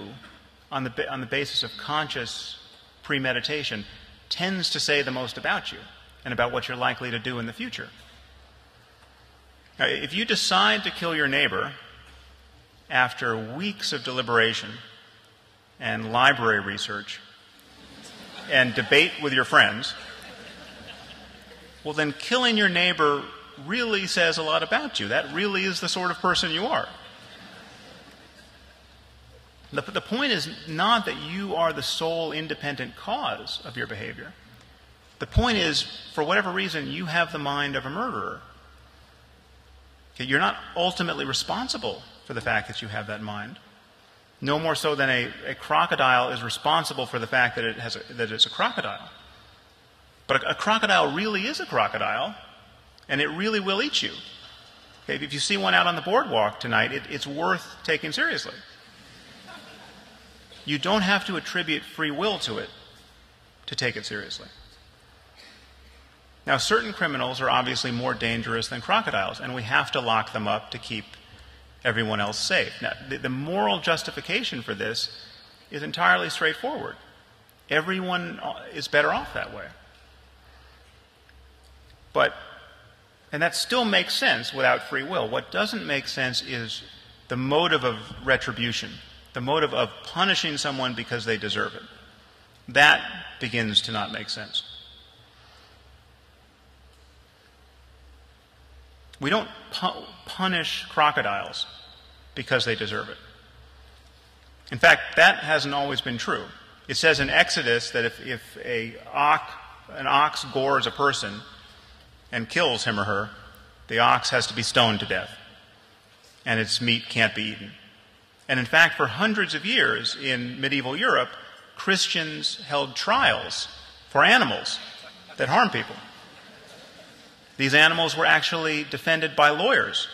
on the basis of conscious premeditation tends to say the most about you and about what you're likely to do in the future. Now, if you decide to kill your neighbor after weeks of deliberation and library research and debate with your friends, well, then killing your neighbor really says a lot about you. That really is the sort of person you are. The point is not that you are the sole independent cause of your behavior. The point is, for whatever reason, you have the mind of a murderer. Okay, you're not ultimately responsible for the fact that you have that mind. No more so than a crocodile is responsible for the fact that it's a crocodile. But a crocodile really is a crocodile, and it really will eat you. Okay, if you see one out on the boardwalk tonight, it's worth taking seriously. You don't have to attribute free will to it to take it seriously. Now, certain criminals are obviously more dangerous than crocodiles, and we have to lock them up to keep everyone else safe. Now, the moral justification for this is entirely straightforward. Everyone is better off that way. And that still makes sense without free will. What doesn't make sense is the motive of retribution, the motive of punishing someone because they deserve it. That begins to not make sense. We don't punish crocodiles because they deserve it. In fact, that hasn't always been true. It says in Exodus that if an ox gores a person and kills him or her, the ox has to be stoned to death, and its meat can't be eaten. And in fact, for hundreds of years in medieval Europe, Christians held trials for animals that harm people. These animals were actually defended by lawyers.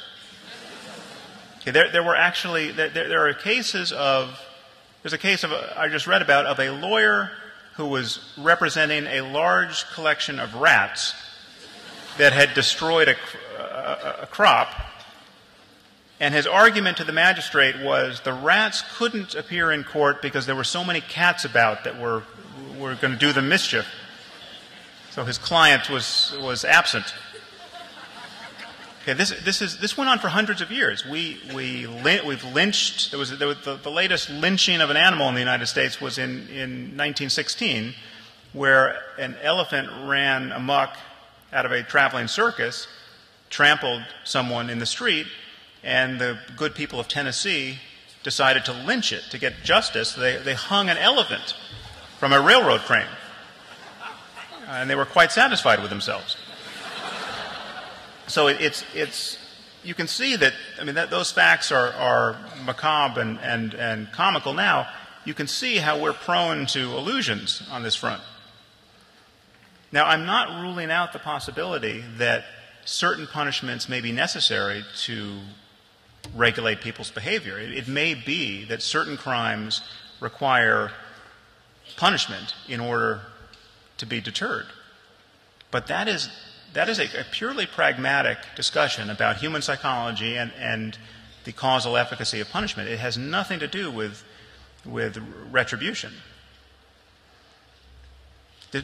Okay, there are cases of, there's a case of, I just read about, of a lawyer who was representing a large collection of rats that had destroyed a crop, and his argument to the magistrate was the rats couldn't appear in court because there were so many cats about that were going to do them mischief. So his client was absent. Okay, this went on for hundreds of years. We've lynched. The latest lynching of an animal in the United States was in 1916, where an elephant ran amok out of a traveling circus, trampled someone in the street, and the good people of Tennessee decided to lynch it to get justice. They hung an elephant from a railroad crane, and they were quite satisfied with themselves. So you can see that, I mean, those facts are macabre and comical now. You can see how we're prone to illusions on this front. Now, I'm not ruling out the possibility that certain punishments may be necessary to regulate people's behavior. It may be that certain crimes require punishment in order to be deterred. But that is a purely pragmatic discussion about human psychology and the causal efficacy of punishment. It has nothing to do with retribution.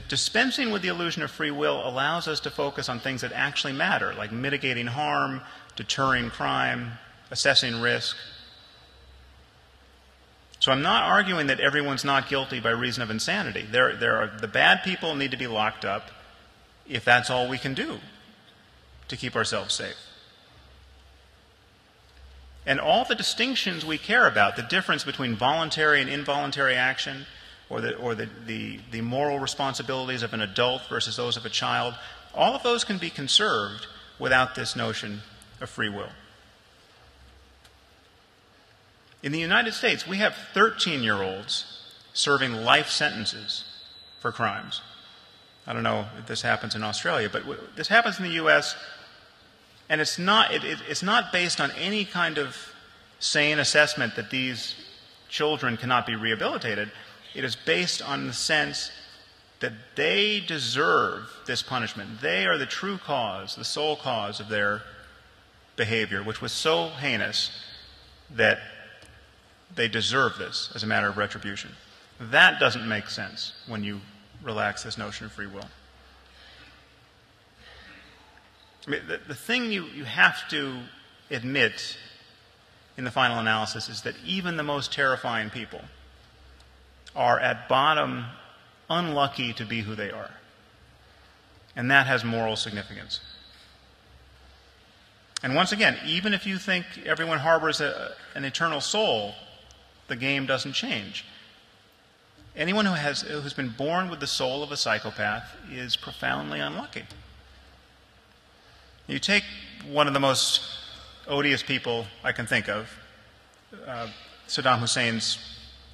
Dispensing with the illusion of free will allows us to focus on things that actually matter, like mitigating harm, deterring crime, assessing risk. So I'm not arguing that everyone's not guilty by reason of insanity. The bad people need to be locked up if that's all we can do to keep ourselves safe. And all the distinctions we care about, the difference between voluntary and involuntary action, or the moral responsibilities of an adult versus those of a child, All of those can be conserved without this notion of free will. In the United States, we have 13-year-olds serving life sentences for crimes. I don't know if this happens in Australia, but this happens in the U.S., and it's not based on any kind of sane assessment that these children cannot be rehabilitated. It is based on the sense that they deserve this punishment. They are the true cause, the sole cause of their behavior, which was so heinous that they deserve this as a matter of retribution. That doesn't make sense when you relax this notion of free will. I mean, the thing you have to admit in the final analysis is that even the most terrifying people are at bottom unlucky to be who they are. And that has moral significance. And once again, even if you think everyone harbors an eternal soul, the game doesn't change. Anyone who's been born with the soul of a psychopath is profoundly unlucky. You take one of the most odious people I can think of, Saddam Hussein's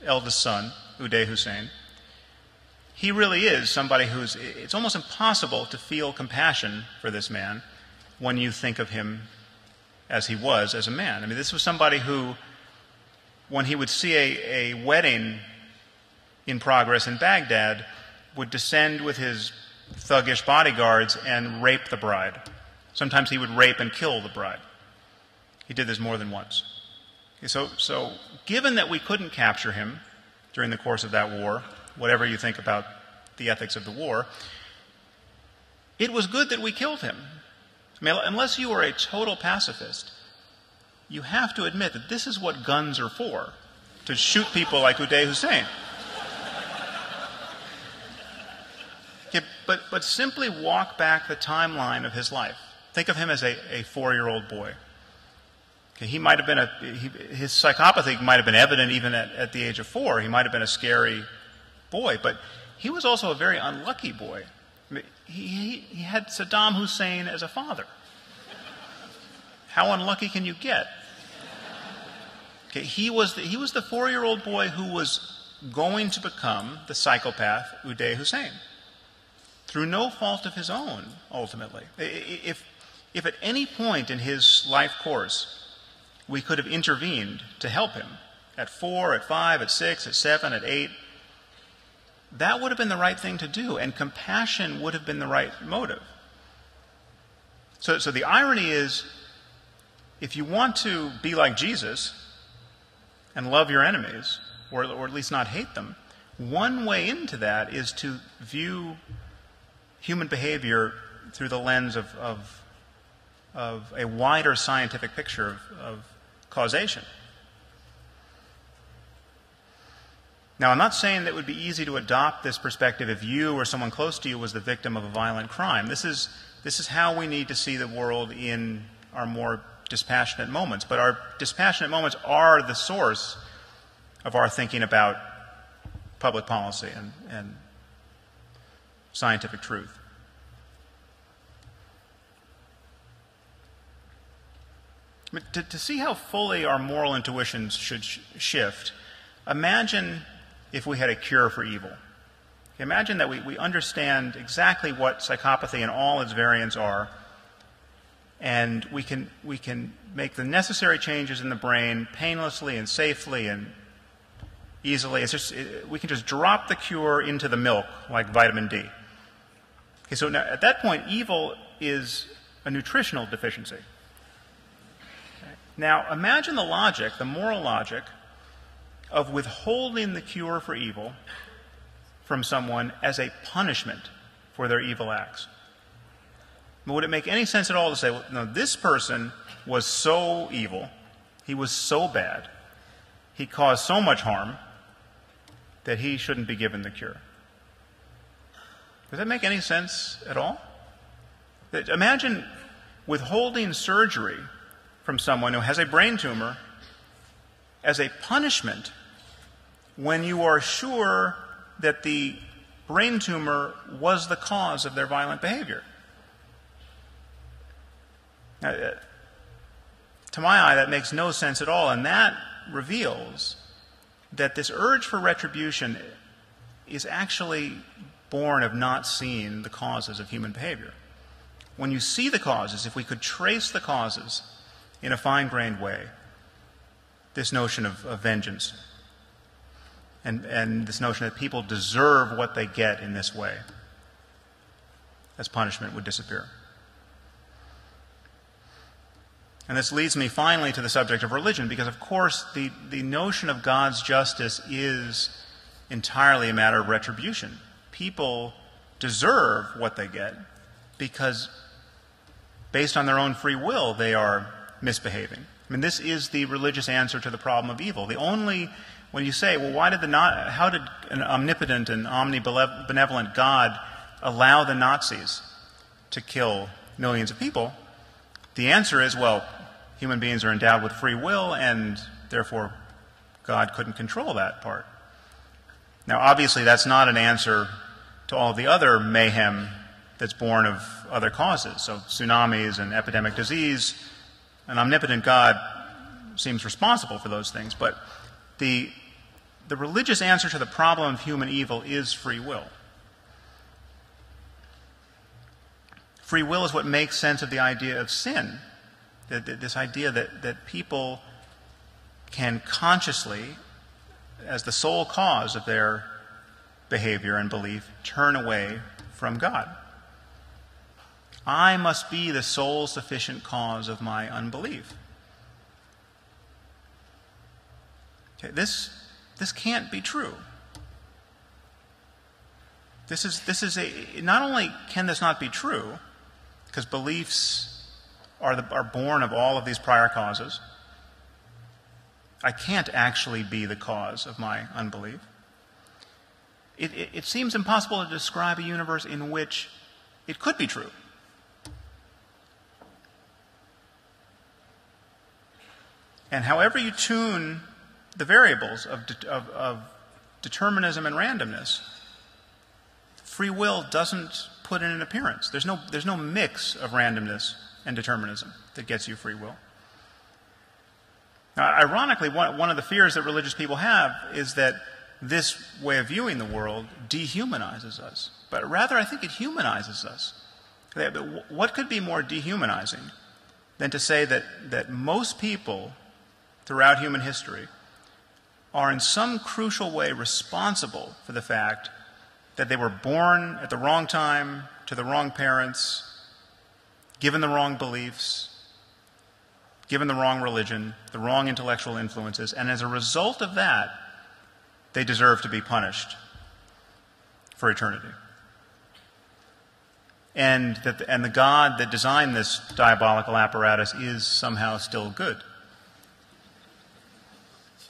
eldest son, Uday Hussein. He really is somebody it's almost impossible to feel compassion for this man when you think of him as he was as a man. I mean, this was somebody who, when he would see a wedding in progress in Baghdad, would descend with his thuggish bodyguards and rape the bride. Sometimes he would rape and kill the bride. He did this more than once. Okay, so given that we couldn't capture him during the course of that war, whatever you think about the ethics of the war, it was good that we killed him. I mean, unless you are a total pacifist, you have to admit that this is what guns are for, to shoot people like Uday Hussein. Okay, but simply walk back the timeline of his life. Think of him as a 4-year-old boy. Okay, he might have been his psychopathy might have been evident even at the age of 4. He might have been a scary boy, but he was also a very unlucky boy. I mean, he had Saddam Hussein as a father. How unlucky can you get? Okay, he was the 4-year-old boy who was going to become the psychopath Uday Hussein, through no fault of his own, ultimately. If at any point in his life course we could have intervened to help him, at 4, at 5, at 6, at 7, at 8, that would have been the right thing to do, and compassion would have been the right motive. So the irony is, if you want to be like Jesus and love your enemies, or at least not hate them, one way into that is to view human behavior through the lens of a wider scientific picture of causation. Now, I'm not saying that it would be easy to adopt this perspective if you or someone close to you was the victim of a violent crime. This is how we need to see the world in our more dispassionate moments. But our dispassionate moments are the source of our thinking about public policy and scientific truth. To see how fully our moral intuitions should shift, imagine if we had a cure for evil. Imagine that we understand exactly what psychopathy and all its variants are, and we can make the necessary changes in the brain painlessly and safely and easily. We can just drop the cure into the milk like vitamin D. Okay, so now, at that point, evil is a nutritional deficiency. Now, imagine the logic, the moral logic, of withholding the cure for evil from someone as a punishment for their evil acts. Would it make any sense at all to say, well, no, this person was so evil, he was so bad, he caused so much harm, that he shouldn't be given the cure? Does that make any sense at all? Imagine withholding surgery from someone who has a brain tumor as a punishment when you are sure that the brain tumor was the cause of their violent behavior. Now, to my eye, that makes no sense at all, and that reveals that this urge for retribution is actually born of not seeing the causes of human behavior. When you see the causes, if we could trace the causes in a fine-grained way, this notion of vengeance and this notion that people deserve what they get in this way as punishment would disappear. And this leads me finally to the subject of religion, because of course the notion of God's justice is entirely a matter of retribution. People deserve what they get because based on their own free will they are misbehaving. I mean, this is the religious answer to the problem of evil. When you say, well, how did an omnipotent and omnibenevolent God allow the Nazis to kill millions of people? The answer is, well, human beings are endowed with free will, and therefore God couldn't control that part. Now, obviously, that's not an answer to all the other mayhem that's born of other causes. So tsunamis and epidemic disease, an omnipotent God seems responsible for those things. But the religious answer to the problem of human evil is free will. Free will is what makes sense of the idea of sin, this idea that people can consciously, as the sole cause of their behavior and belief, turn away from God. I must be the sole sufficient cause of my unbelief. Okay, this can't be true. Not only can this not be true, because beliefs are born of all of these prior causes, I can't actually be the cause of my unbelief. It seems impossible to describe a universe in which it could be true. And however you tune the variables of determinism and randomness, free will doesn't put in an appearance. There's no mix of randomness and determinism that gets you free will. Now, ironically, one of the fears that religious people have is that this way of viewing the world dehumanizes us. But rather, I think it humanizes us. What could be more dehumanizing than to say that most people throughout human history are in some crucial way responsible for the fact that they were born at the wrong time, to the wrong parents, given the wrong beliefs, given the wrong religion, the wrong intellectual influences, and as a result of that, they deserve to be punished for eternity. And the God that designed this diabolical apparatus is somehow still good.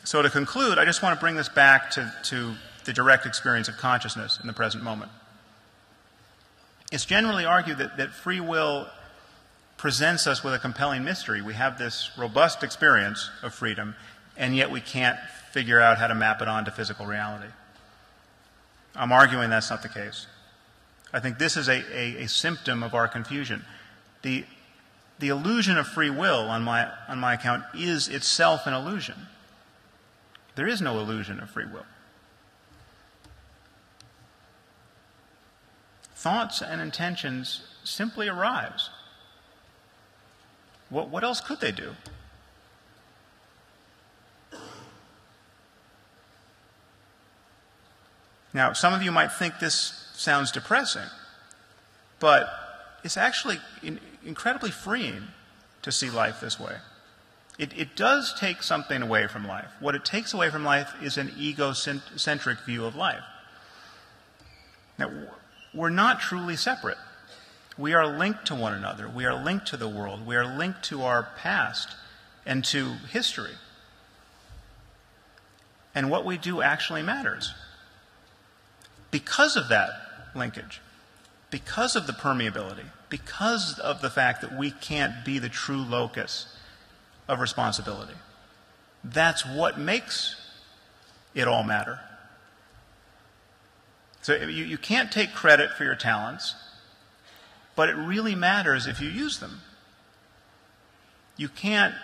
So to conclude, I just want to bring this back to the direct experience of consciousness in the present moment. It's generally argued that free will presents us with a compelling mystery. We have this robust experience of freedom, and yet we can't figure out how to map it onto physical reality. I'm arguing that's not the case. I think this is a symptom of our confusion. The illusion of free will, on my account, is itself an illusion. There is no illusion of free will. Thoughts and intentions simply arise. What else could they do? Now, some of you might think this sounds depressing, but it's actually incredibly freeing to see life this way. It does take something away from life. What it takes away from life is an egocentric view of life. Now, we're not truly separate. We are linked to one another. We are linked to the world. We are linked to our past and to history. And what we do actually matters. Because of that linkage, because of the permeability, because of the fact that we can't be the true locus of responsibility, that's what makes it all matter. So you can't take credit for your talents, but it really matters if you use them. You can't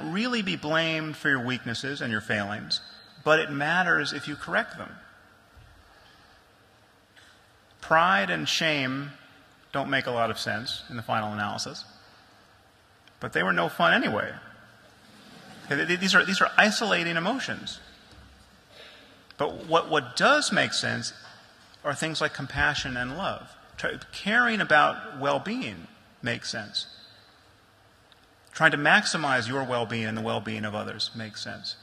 really be blamed for your weaknesses and your failings, but it matters if you correct them. Pride and shame don't make a lot of sense in the final analysis, but they were no fun anyway. These are isolating emotions. But what does make sense are things like compassion and love. Caring about well-being makes sense. Trying to maximize your well-being and the well-being of others makes sense.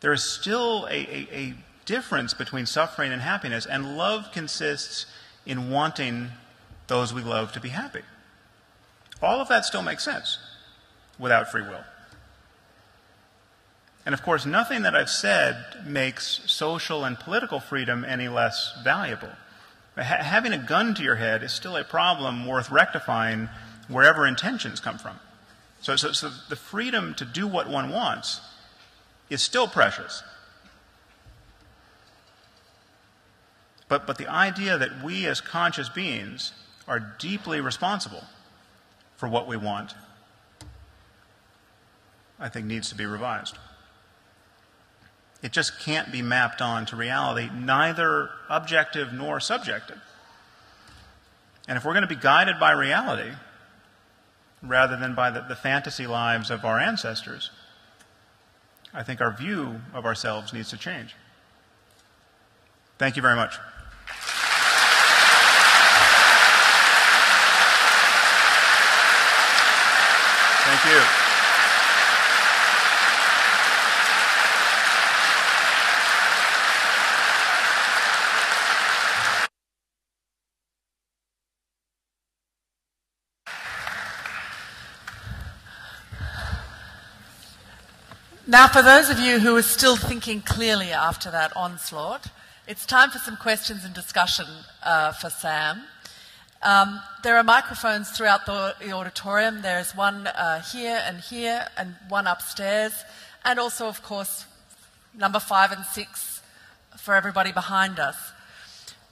There is still a difference between suffering and happiness, and love consists in wanting those we love to be happy. All of that still makes sense without free will. And of course, nothing that I've said makes social and political freedom any less valuable. Having a gun to your head is still a problem worth rectifying wherever intentions come from. So the freedom to do what one wants is still precious. But the idea that we as conscious beings are deeply responsible for what we want, I think needs to be revised. It just can't be mapped on to reality, neither objective nor subjective. And if we're going to be guided by reality, rather than by the fantasy lives of our ancestors, I think our view of ourselves needs to change. Thank you very much. Thank you. Now, for those of you who are still thinking clearly after that onslaught, it's time for some questions and discussion for Sam. There are microphones throughout the auditorium. There's one here, and one upstairs, and also, of course, number 5 and 6 for everybody behind us.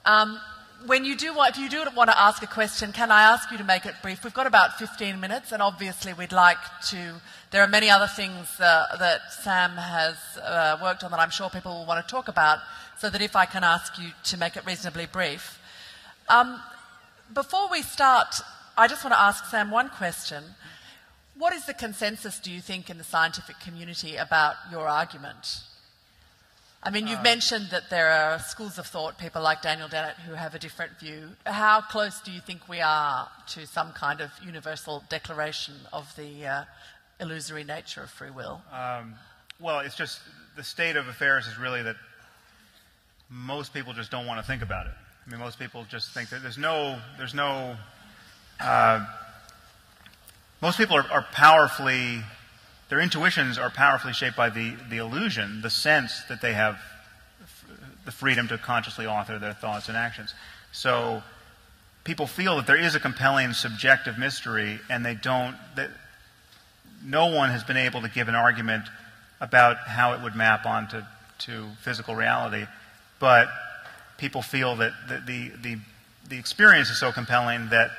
If you do want to ask a question, can I ask you to make it brief? We've got about 15 minutes, and obviously we'd like to... There are many other things that Sam has worked on that I'm sure people will want to talk about, so that if I can ask you to make it reasonably brief. Before we start, I just want to ask Sam one question. What is the consensus, do you think, in the scientific community about your argument? I mean, you've mentioned that there are schools of thought, people like Daniel Dennett, who have a different view. How close do you think we are to some kind of universal declaration of the illusory nature of free will? Well, it's just the state of affairs is really that most people just don't want to think about it. I mean, most people just think that most people are powerfully, their intuitions are powerfully shaped by the illusion, the sense that they have the freedom to consciously author their thoughts and actions. So people feel that there is a compelling subjective mystery, and that no one has been able to give an argument about how it would map onto physical reality. But people feel that the experience is so compelling that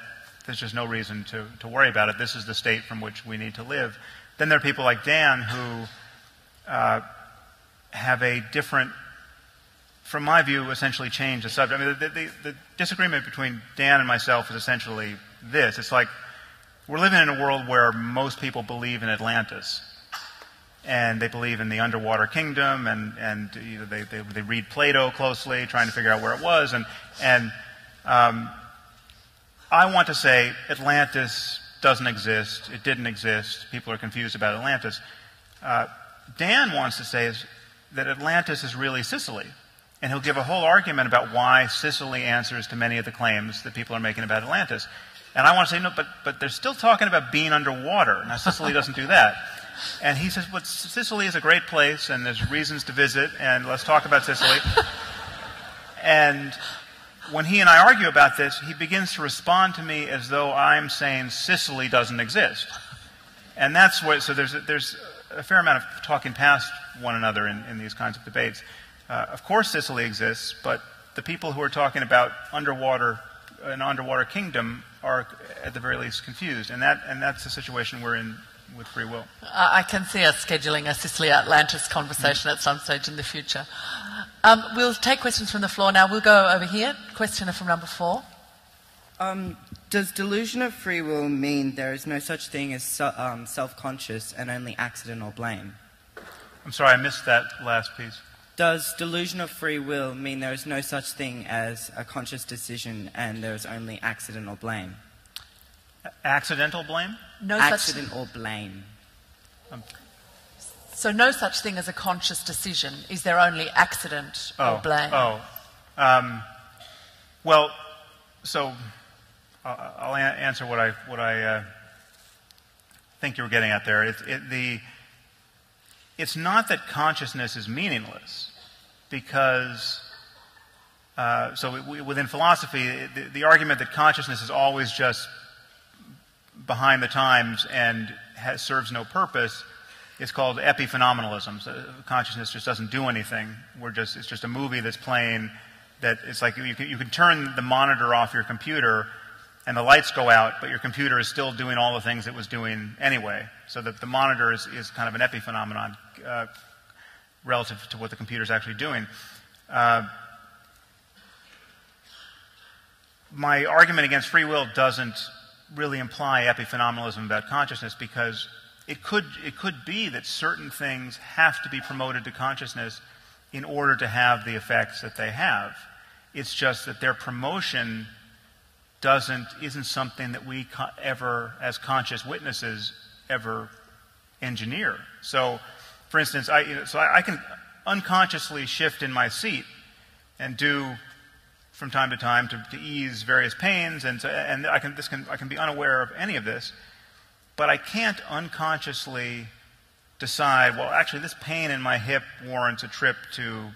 there's just no reason to worry about it. This is the state from which we need to live. Then there are people like Dan who have a different, from my view, essentially change the subject. I mean, the disagreement between Dan and myself is essentially this. It's like we're living in a world where most people believe in Atlantis. And they believe in the underwater kingdom, and you know, they read Plato closely, trying to figure out where it was. And I want to say Atlantis doesn't exist. It didn't exist. People are confused about Atlantis. Dan wants to say that Atlantis is really Sicily. And he'll give a whole argument about why Sicily answers to many of the claims that people are making about Atlantis. And I want to say, no, but they're still talking about being underwater. Now, Sicily doesn't do that. And he says, well, Sicily is a great place, and there's reasons to visit, and let's talk about Sicily. And when he and I argue about this, he begins to respond to me as though I'm saying Sicily doesn't exist. And that's where, so there's a fair amount of talking past one another in these kinds of debates. Of course Sicily exists, but the people who are talking about underwater an underwater kingdom are at the very least confused, and that's the situation we're in with free will. I can see us scheduling a Sicily Atlantis conversation at some stage in the future. We'll take questions from the floor now. We'll go over here. Questioner from number 4. Does delusion of free will mean there is no such thing as self-conscious and only accidental blame? I'm sorry, I missed that last piece. Does delusion of free will mean there is no such thing as a conscious decision and there is only accidental blame? Accidental blame? Accidental blame. So no such thing as a conscious decision. Is there only accident or blame? Well, so I'll answer what I think you were getting at there. It's not that consciousness is meaningless, because within philosophy, the argument that consciousness is always just behind the times and serves no purpose is called epiphenomenalism. So consciousness just doesn't do anything. It's just a movie that's playing. That it's like you can turn the monitor off your computer and the lights go out, but your computer is still doing all the things it was doing anyway. So that the monitor is kind of an epiphenomenon relative to what the computer is actually doing. My argument against free will doesn't really imply epiphenomenalism about consciousness, because it could be that certain things have to be promoted to consciousness in order to have the effects that they have. It's just that their promotion isn't something that we ever, as conscious witnesses, ever engineer. So, for instance, I can unconsciously shift in my seat and do from time to time to ease various pains, and I can be unaware of any of this, but I can't unconsciously decide, well, actually, this pain in my hip warrants a trip to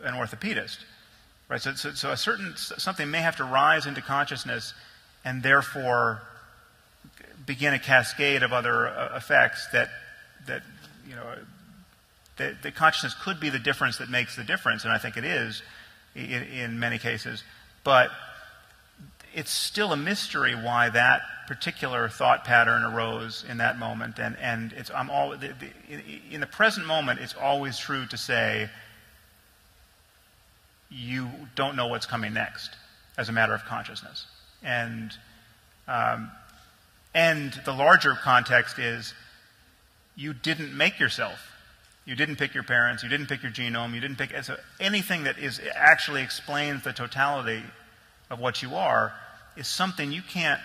an orthopedist, right? So something may have to rise into consciousness, and therefore begin a cascade of other effects that consciousness could be the difference that makes the difference, and I think it is in many cases. But it's still a mystery why that particular thought pattern arose in that moment, and in the present moment, it's always true to say you don't know what's coming next as a matter of consciousness, and the larger context is you didn't make yourself. You didn't pick your parents, you didn't pick your genome, you didn't pick anything that actually explains the totality of what you are is something you can't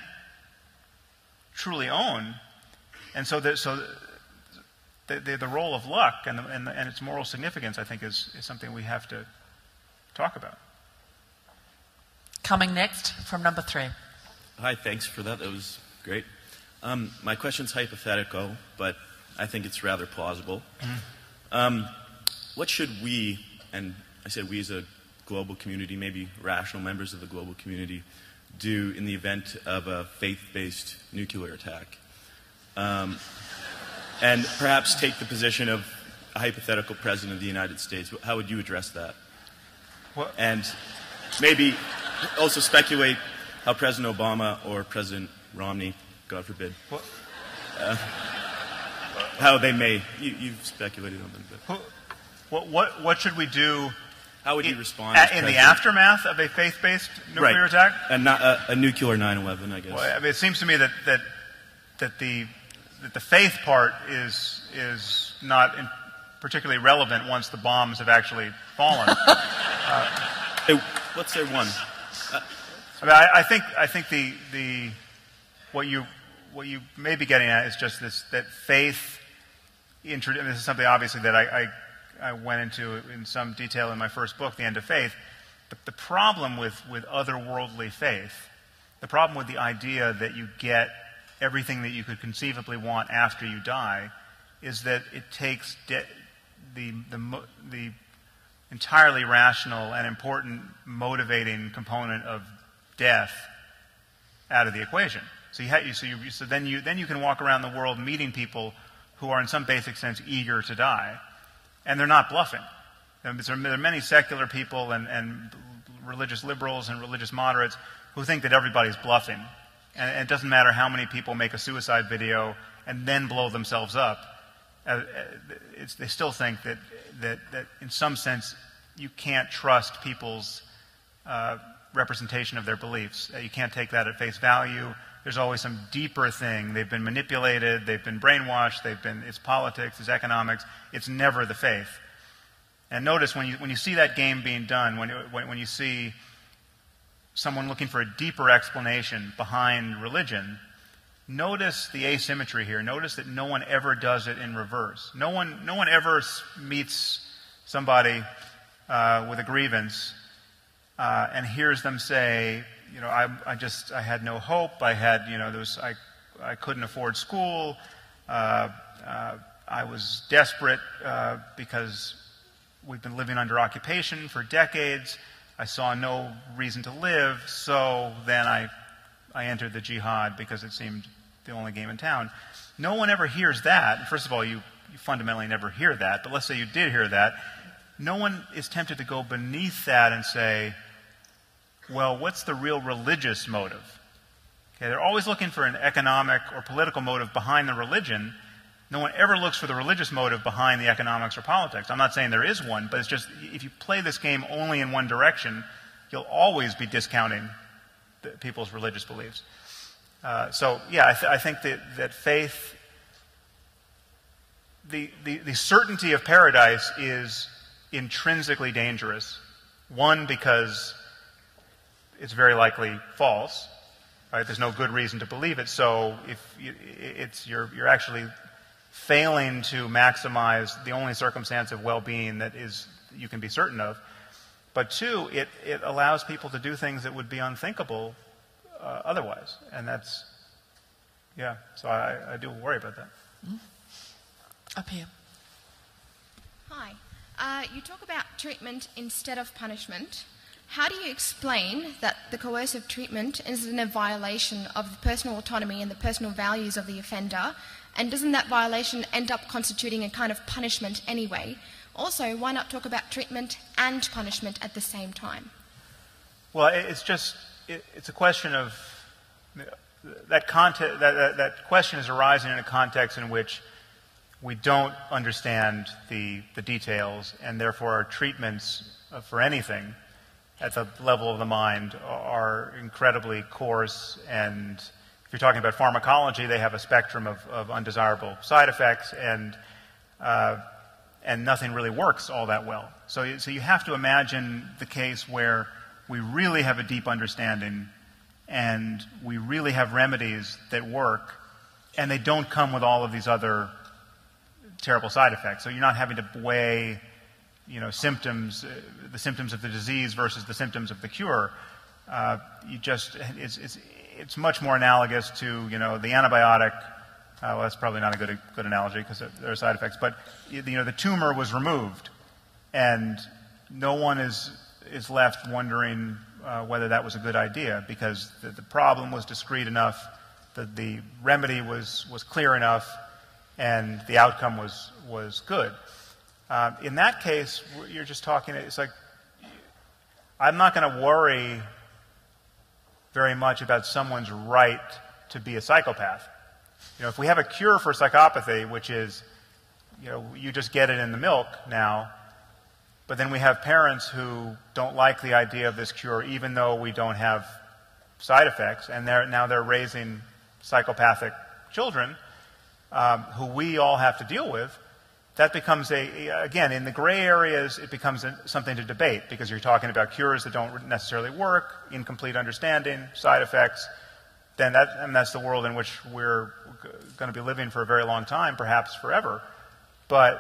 truly own. And so the role of luck and its moral significance, I think, is something we have to talk about. Coming next from number 3. Hi, thanks for that. That was great. My question's hypothetical, but I think it's rather plausible. What should we, and I said we as a global community, maybe rational members of the global community, do in the event of a faith-based nuclear attack? And perhaps take the position of a hypothetical president of the United States. How would you address that? What? And maybe also speculate how President Obama or President Romney, God forbid, how they may. You've speculated on them a bit. What should we do? How would you respond in the aftermath of a faith-based nuclear attack? And not a nuclear 9/11, I guess. Well, I mean, it seems to me that the faith part is not particularly relevant once the bombs have actually fallen. Let's say one. I mean, I think what you may be getting at is just that faith. And this is something obviously that I went into in some detail in my first book, The End of Faith. The problem with otherworldly faith, the problem with the idea that you get everything that you could conceivably want after you die, is that it takes the entirely rational and important motivating component of death out of the equation. So then you can walk around the world meeting people who are in some basic sense eager to die, and they're not bluffing. There are many secular people and religious liberals and religious moderates who think that everybody's bluffing. And it doesn't matter how many people make a suicide video and then blow themselves up. They still think that in some sense you can't trust people's representation of their beliefs. You can't take that at face value. There's always some deeper thing. They've been manipulated, they've been brainwashed, it's politics, it's economics. It's never the faith. And notice when you see that game being done, when you see someone looking for a deeper explanation behind religion, notice the asymmetry here. Notice that no one ever does it in reverse. No one ever meets somebody with a grievance and hears them say, I had no hope. I couldn't afford school. I was desperate because we've been living under occupation for decades. I saw no reason to live, so then I entered the jihad because it seemed the only game in town. No one ever hears that. First of all, you fundamentally never hear that, but let's say you did hear that. No one is tempted to go beneath that and say, well, what's the real religious motive? Okay, they're always looking for an economic or political motive behind the religion. No one ever looks for the religious motive behind the economics or politics. I'm not saying there is one, but it's just if you play this game only in one direction, you'll always be discounting people's religious beliefs. I think that faith, the certainty of paradise is intrinsically dangerous. One, because it's very likely false. Right? There's no good reason to believe it. So if you're actually failing to maximize the only circumstance of well-being that you can be certain of. But two, it allows people to do things that would be unthinkable otherwise. And so I do worry about that. Mm. Up here. Hi. You talk about treatment instead of punishment. How do you explain that the coercive treatment is in a violation of the personal autonomy and the personal values of the offender? And doesn't that violation end up constituting a kind of punishment anyway? Also, why not talk about treatment and punishment at the same time? Well, it's a question of that question is arising in a context in which we don't understand the details, and therefore our treatments for anything at the level of the mind are incredibly coarse. And if you're talking about pharmacology, they have a spectrum of undesirable side effects, and nothing really works all that well. So you have to imagine the case where we really have a deep understanding and we really have remedies that work, and they don't come with all of these other terrible side effects. So you're not having to weigh symptoms, the symptoms of the disease versus the symptoms of the cure. It's much more analogous to the antibiotic. Well, that's probably not a good analogy because there are side effects. But the tumor was removed, and no one is left wondering whether that was a good idea, because the problem was discrete enough, that the remedy was clear enough, and the outcome was good. In that case, you're just talking. It's like I'm not going to worry very much about someone's right to be a psychopath. If we have a cure for psychopathy, which is, you just get it in the milk now, but then we have parents who don't like the idea of this cure, even though we don't have side effects, and now they're raising psychopathic children who we all have to deal with. That becomes again, in the gray areas, it becomes something to debate, because you're talking about cures that don't necessarily work, incomplete understanding, side effects. Then that's the world in which we're going to be living for a very long time, perhaps forever. But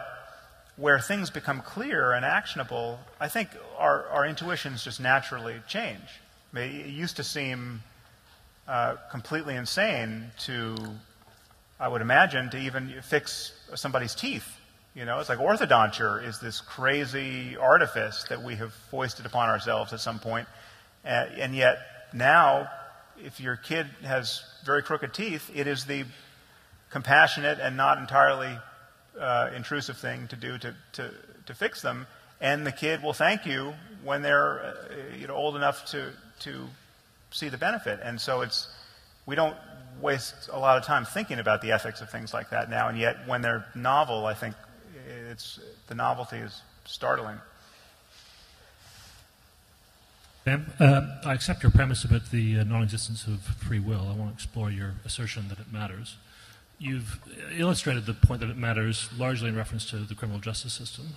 where things become clear and actionable, I think our intuitions just naturally change. I mean, it used to seem completely insane I would imagine, to even fix somebody's teeth. It's like orthodonture is this crazy artifice that we have foisted upon ourselves at some point. And yet now, if your kid has very crooked teeth, it is the compassionate and not entirely intrusive thing to do to fix them. And the kid will thank you when they're old enough to see the benefit. And so we don't waste a lot of time thinking about the ethics of things like that now, and yet when they're novel, I think the novelty is startling. Sam, I accept your premise about the non-existence of free will. I want to explore your assertion that it matters. You've illustrated the point that it matters largely in reference to the criminal justice system.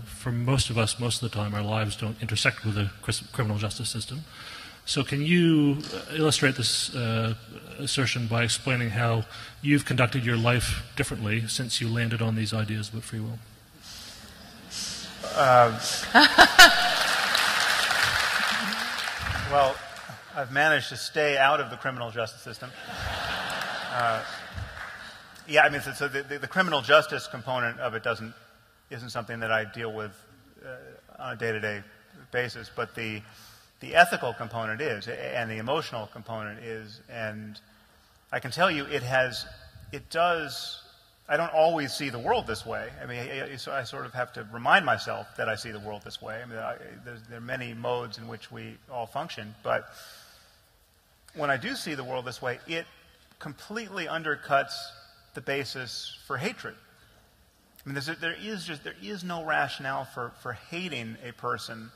For most of us, most of the time, our lives don't intersect with the criminal justice system. So can you illustrate this assertion by explaining how you've conducted your life differently since you landed on these ideas about free will? Well, I've managed to stay out of the criminal justice system. Yeah, I mean, so the criminal justice component of it isn't something that I deal with on a day-to-day basis, but the ethical component is, and the emotional component is, and I can tell you I don't always see the world this way. I mean, I sort of have to remind myself that I see the world this way. I mean, there are many modes in which we all function, but when I do see the world this way, it completely undercuts the basis for hatred. I mean, there is no rationale for hating a person.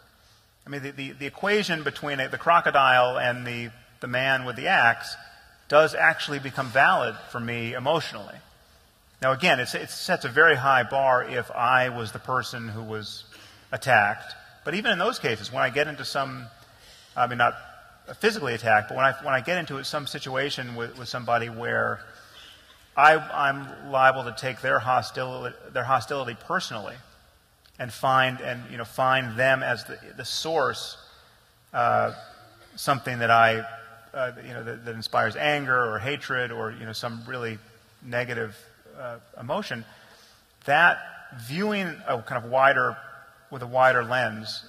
I mean, the equation between the crocodile and the man with the axe does actually become valid for me emotionally. Now, again, it sets a very high bar if I was the person who was attacked. But even in those cases, when I get into not physically attacked, but when I get into some situation with somebody where I'm liable to take their hostility personally, and find them as the source, something that that inspires anger or hatred or some really negative emotion. That viewing with a wider lens,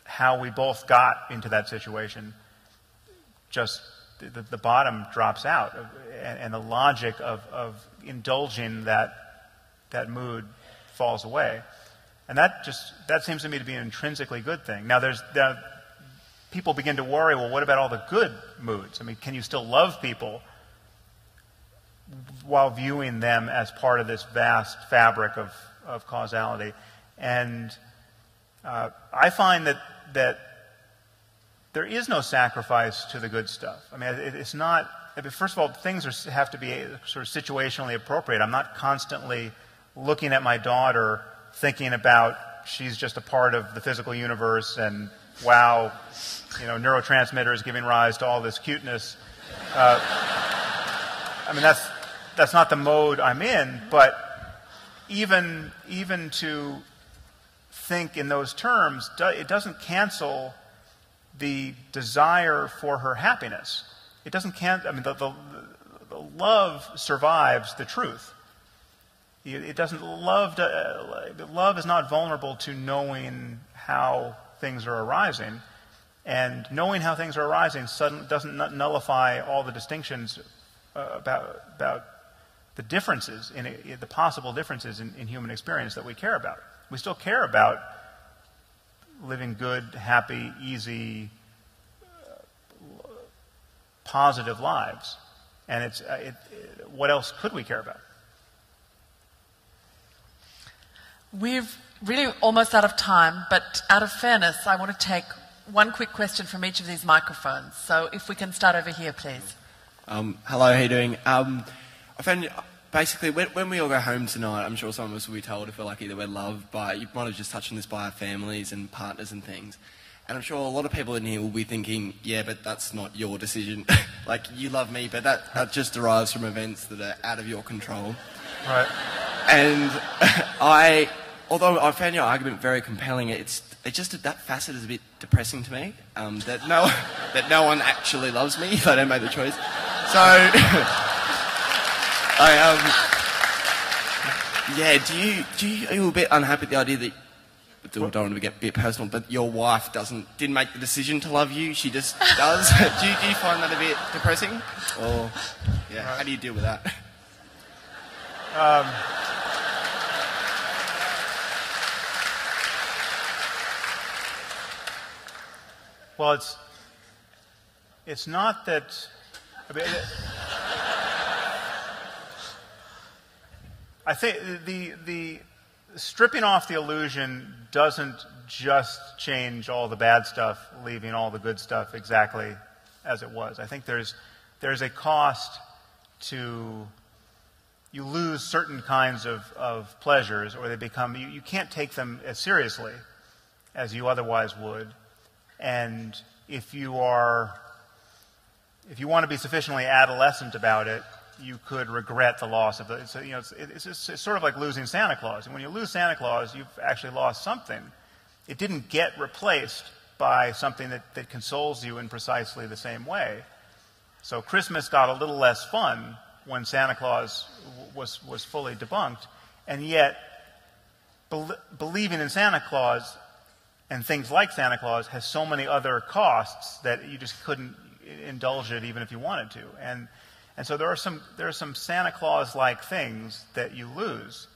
how we both got into that situation, just the bottom drops out, and the logic of indulging that mood falls away. And that seems to me to be an intrinsically good thing. Now, people begin to worry, well, what about all the good moods? I mean, can you still love people while viewing them as part of this vast fabric of causality? And I find that there is no sacrifice to the good stuff. I mean, it's not. First of all, things have to be sort of situationally appropriate. I'm not constantly looking at my daughter thinking about she's just a part of the physical universe and wow, neurotransmitters giving rise to all this cuteness. I mean, that's not the mode I'm in, but even to think in those terms, it doesn't cancel the desire for her happiness. It doesn't cancel. I mean, the love survives the truth. It doesn't. Love is not vulnerable to knowing how things are arising, and knowing how things are arising doesn't nullify all the distinctions about the differences the possible differences in human experience that we care about. We still care about living good, happy, easy, positive lives, and what else could we care about? We're really almost out of time, but out of fairness, I want to take one quick question from each of these microphones. So if we can start over here, please. Hello, how are you doing? I found basically when we all go home tonight, I'm sure some of us will be told if we're lucky that we're loved by, you might have just touched on this, by our families and partners and things. And I'm sure a lot of people in here will be thinking, yeah, but that's not your decision. Like, you love me, but that just derives from events that are out of your control. Right. And although I found your argument very compelling, it's just that facet is a bit depressing to me. That no one actually loves me if I don't make the choice. So, are you a bit unhappy with the idea that, I don't want to get a bit personal, but your wife didn't make the decision to love you, she just does? do you find that a bit depressing? Or, how do you deal with that? Well, it's not that. I think the stripping off the illusion doesn't just change all the bad stuff, leaving all the good stuff exactly as it was. I think there's a cost to, you lose certain kinds of pleasures, or they become, you can't take them as seriously as you otherwise would. And if you want to be sufficiently adolescent about it, you could regret the loss of it. So, it's sort of like losing Santa Claus. And when you lose Santa Claus, you've actually lost something. It didn't get replaced by something that consoles you in precisely the same way. So Christmas got a little less fun when Santa Claus was fully debunked, and yet believing in Santa Claus and things like Santa Claus has so many other costs that you just couldn't indulge it even if you wanted to. And so there are some Santa Claus-like things that you lose,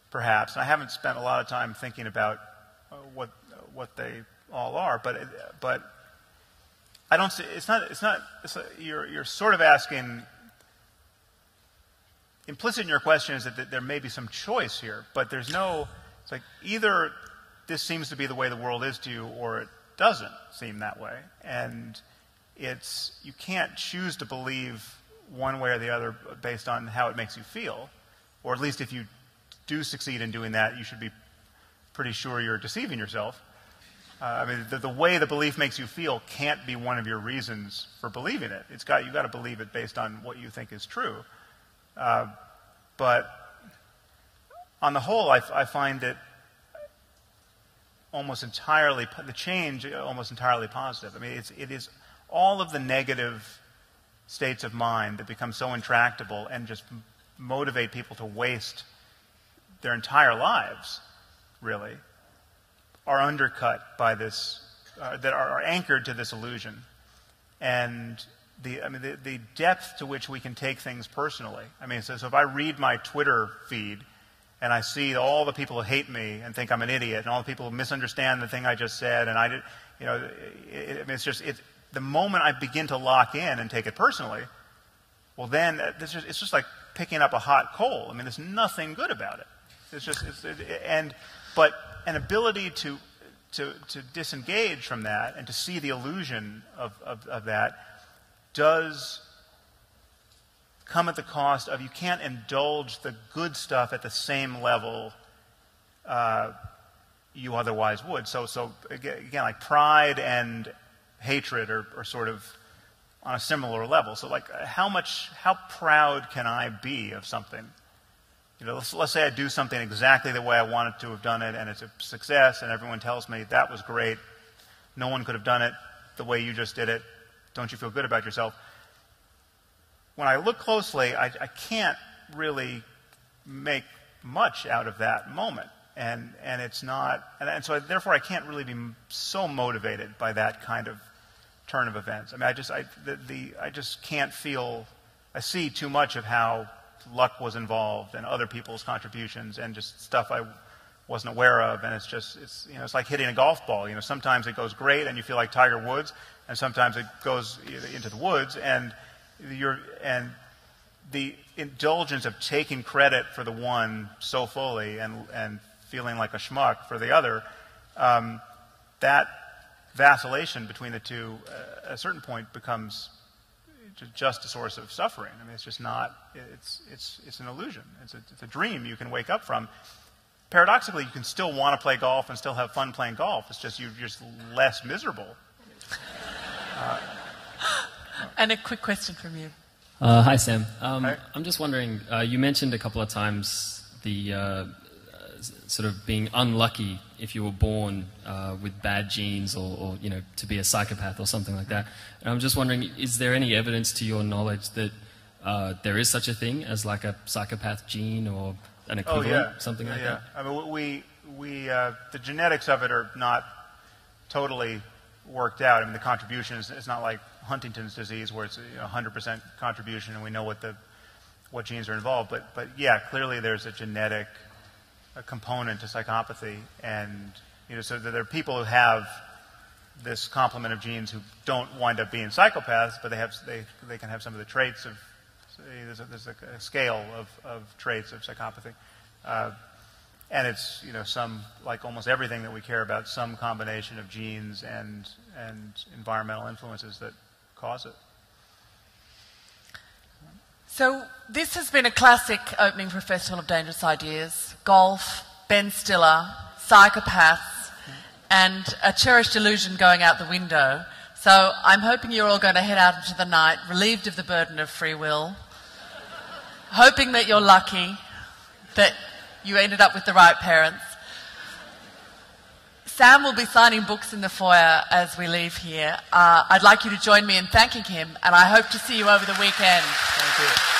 perhaps. And I haven't spent a lot of time thinking about what they all are, but I don't see. You're sort of asking. Implicit in your question is that there may be some choice here, but there's no. It's like either this seems to be the way the world is to you, or it doesn't seem that way, and you can't choose to believe one way or the other based on how it makes you feel, or at least if you do succeed in doing that, you should be pretty sure you're deceiving yourself. I mean, the way the belief makes you feel can't be one of your reasons for believing it. You've got to believe it based on what you think is true. But on the whole, I find it almost entirely, the change almost entirely positive. I mean, it is all of the negative states of mind that become so intractable and just motivate people to waste their entire lives, really, are undercut by this, that are anchored to this illusion. And the depth to which we can take things personally. I mean, so if I read my Twitter feed and I see all the people who hate me and think I'm an idiot, and all the people who misunderstand the thing I just said, and I did, it's just the moment I begin to lock in and take it personally, well, then it's just like picking up a hot coal. I mean, there's nothing good about it. But an ability to disengage from that and to see the illusion of that does come at the cost of, you can't indulge the good stuff at the same level you otherwise would. So again, like pride and hatred are sort of on a similar level. So like how proud can I be of something? Let's say I do something exactly the way I wanted to have done it, and it's a success, and everyone tells me that was great. No one could have done it the way you just did it. Don't you feel good about yourself? When I look closely, I can't really make much out of that moment, and it's not, and so therefore I can't really be so motivated by that kind of turn of events. I mean, I just can't feel. I see too much of how luck was involved and other people's contributions and just stuff I wasn't aware of, and it's like hitting a golf ball. Sometimes it goes great and you feel like Tiger Woods, and sometimes it goes into the woods, and the indulgence of taking credit for the one so fully and feeling like a schmuck for the other, that vacillation between the two at a certain point becomes just a source of suffering. I mean, it's just not. It's an illusion. It's a dream you can wake up from. Paradoxically, you can still want to play golf and still have fun playing golf. It's just you're just less miserable. And a quick question from you. Hi, Sam. Hi. I'm just wondering, you mentioned a couple of times the sort of being unlucky if you were born with bad genes or to be a psychopath or something like that. And I'm just wondering, is there any evidence to your knowledge that there is such a thing as like a psychopath gene or an equivalent, something like that? I mean, the genetics of it are not totally worked out. I mean, the contribution is not like Huntington's disease where it's 100% contribution and we know what genes are involved. But yeah, clearly there's a genetic component to psychopathy, and so there are people who have this complement of genes who don't wind up being psychopaths, but they can have some of the traits of, there's a scale of traits of psychopathy. And it's, some, like almost everything that we care about, some combination of genes and environmental influences that cause it. So this has been a classic opening for a Festival of Dangerous Ideas. Golf, Ben Stiller, psychopaths, and a cherished delusion going out the window. So I'm hoping you're all going to head out into the night, relieved of the burden of free will, hoping that you're lucky, that you ended up with the right parents. Sam will be signing books in the foyer as we leave here. I'd like you to join me in thanking him, and I hope to see you over the weekend. Thank you.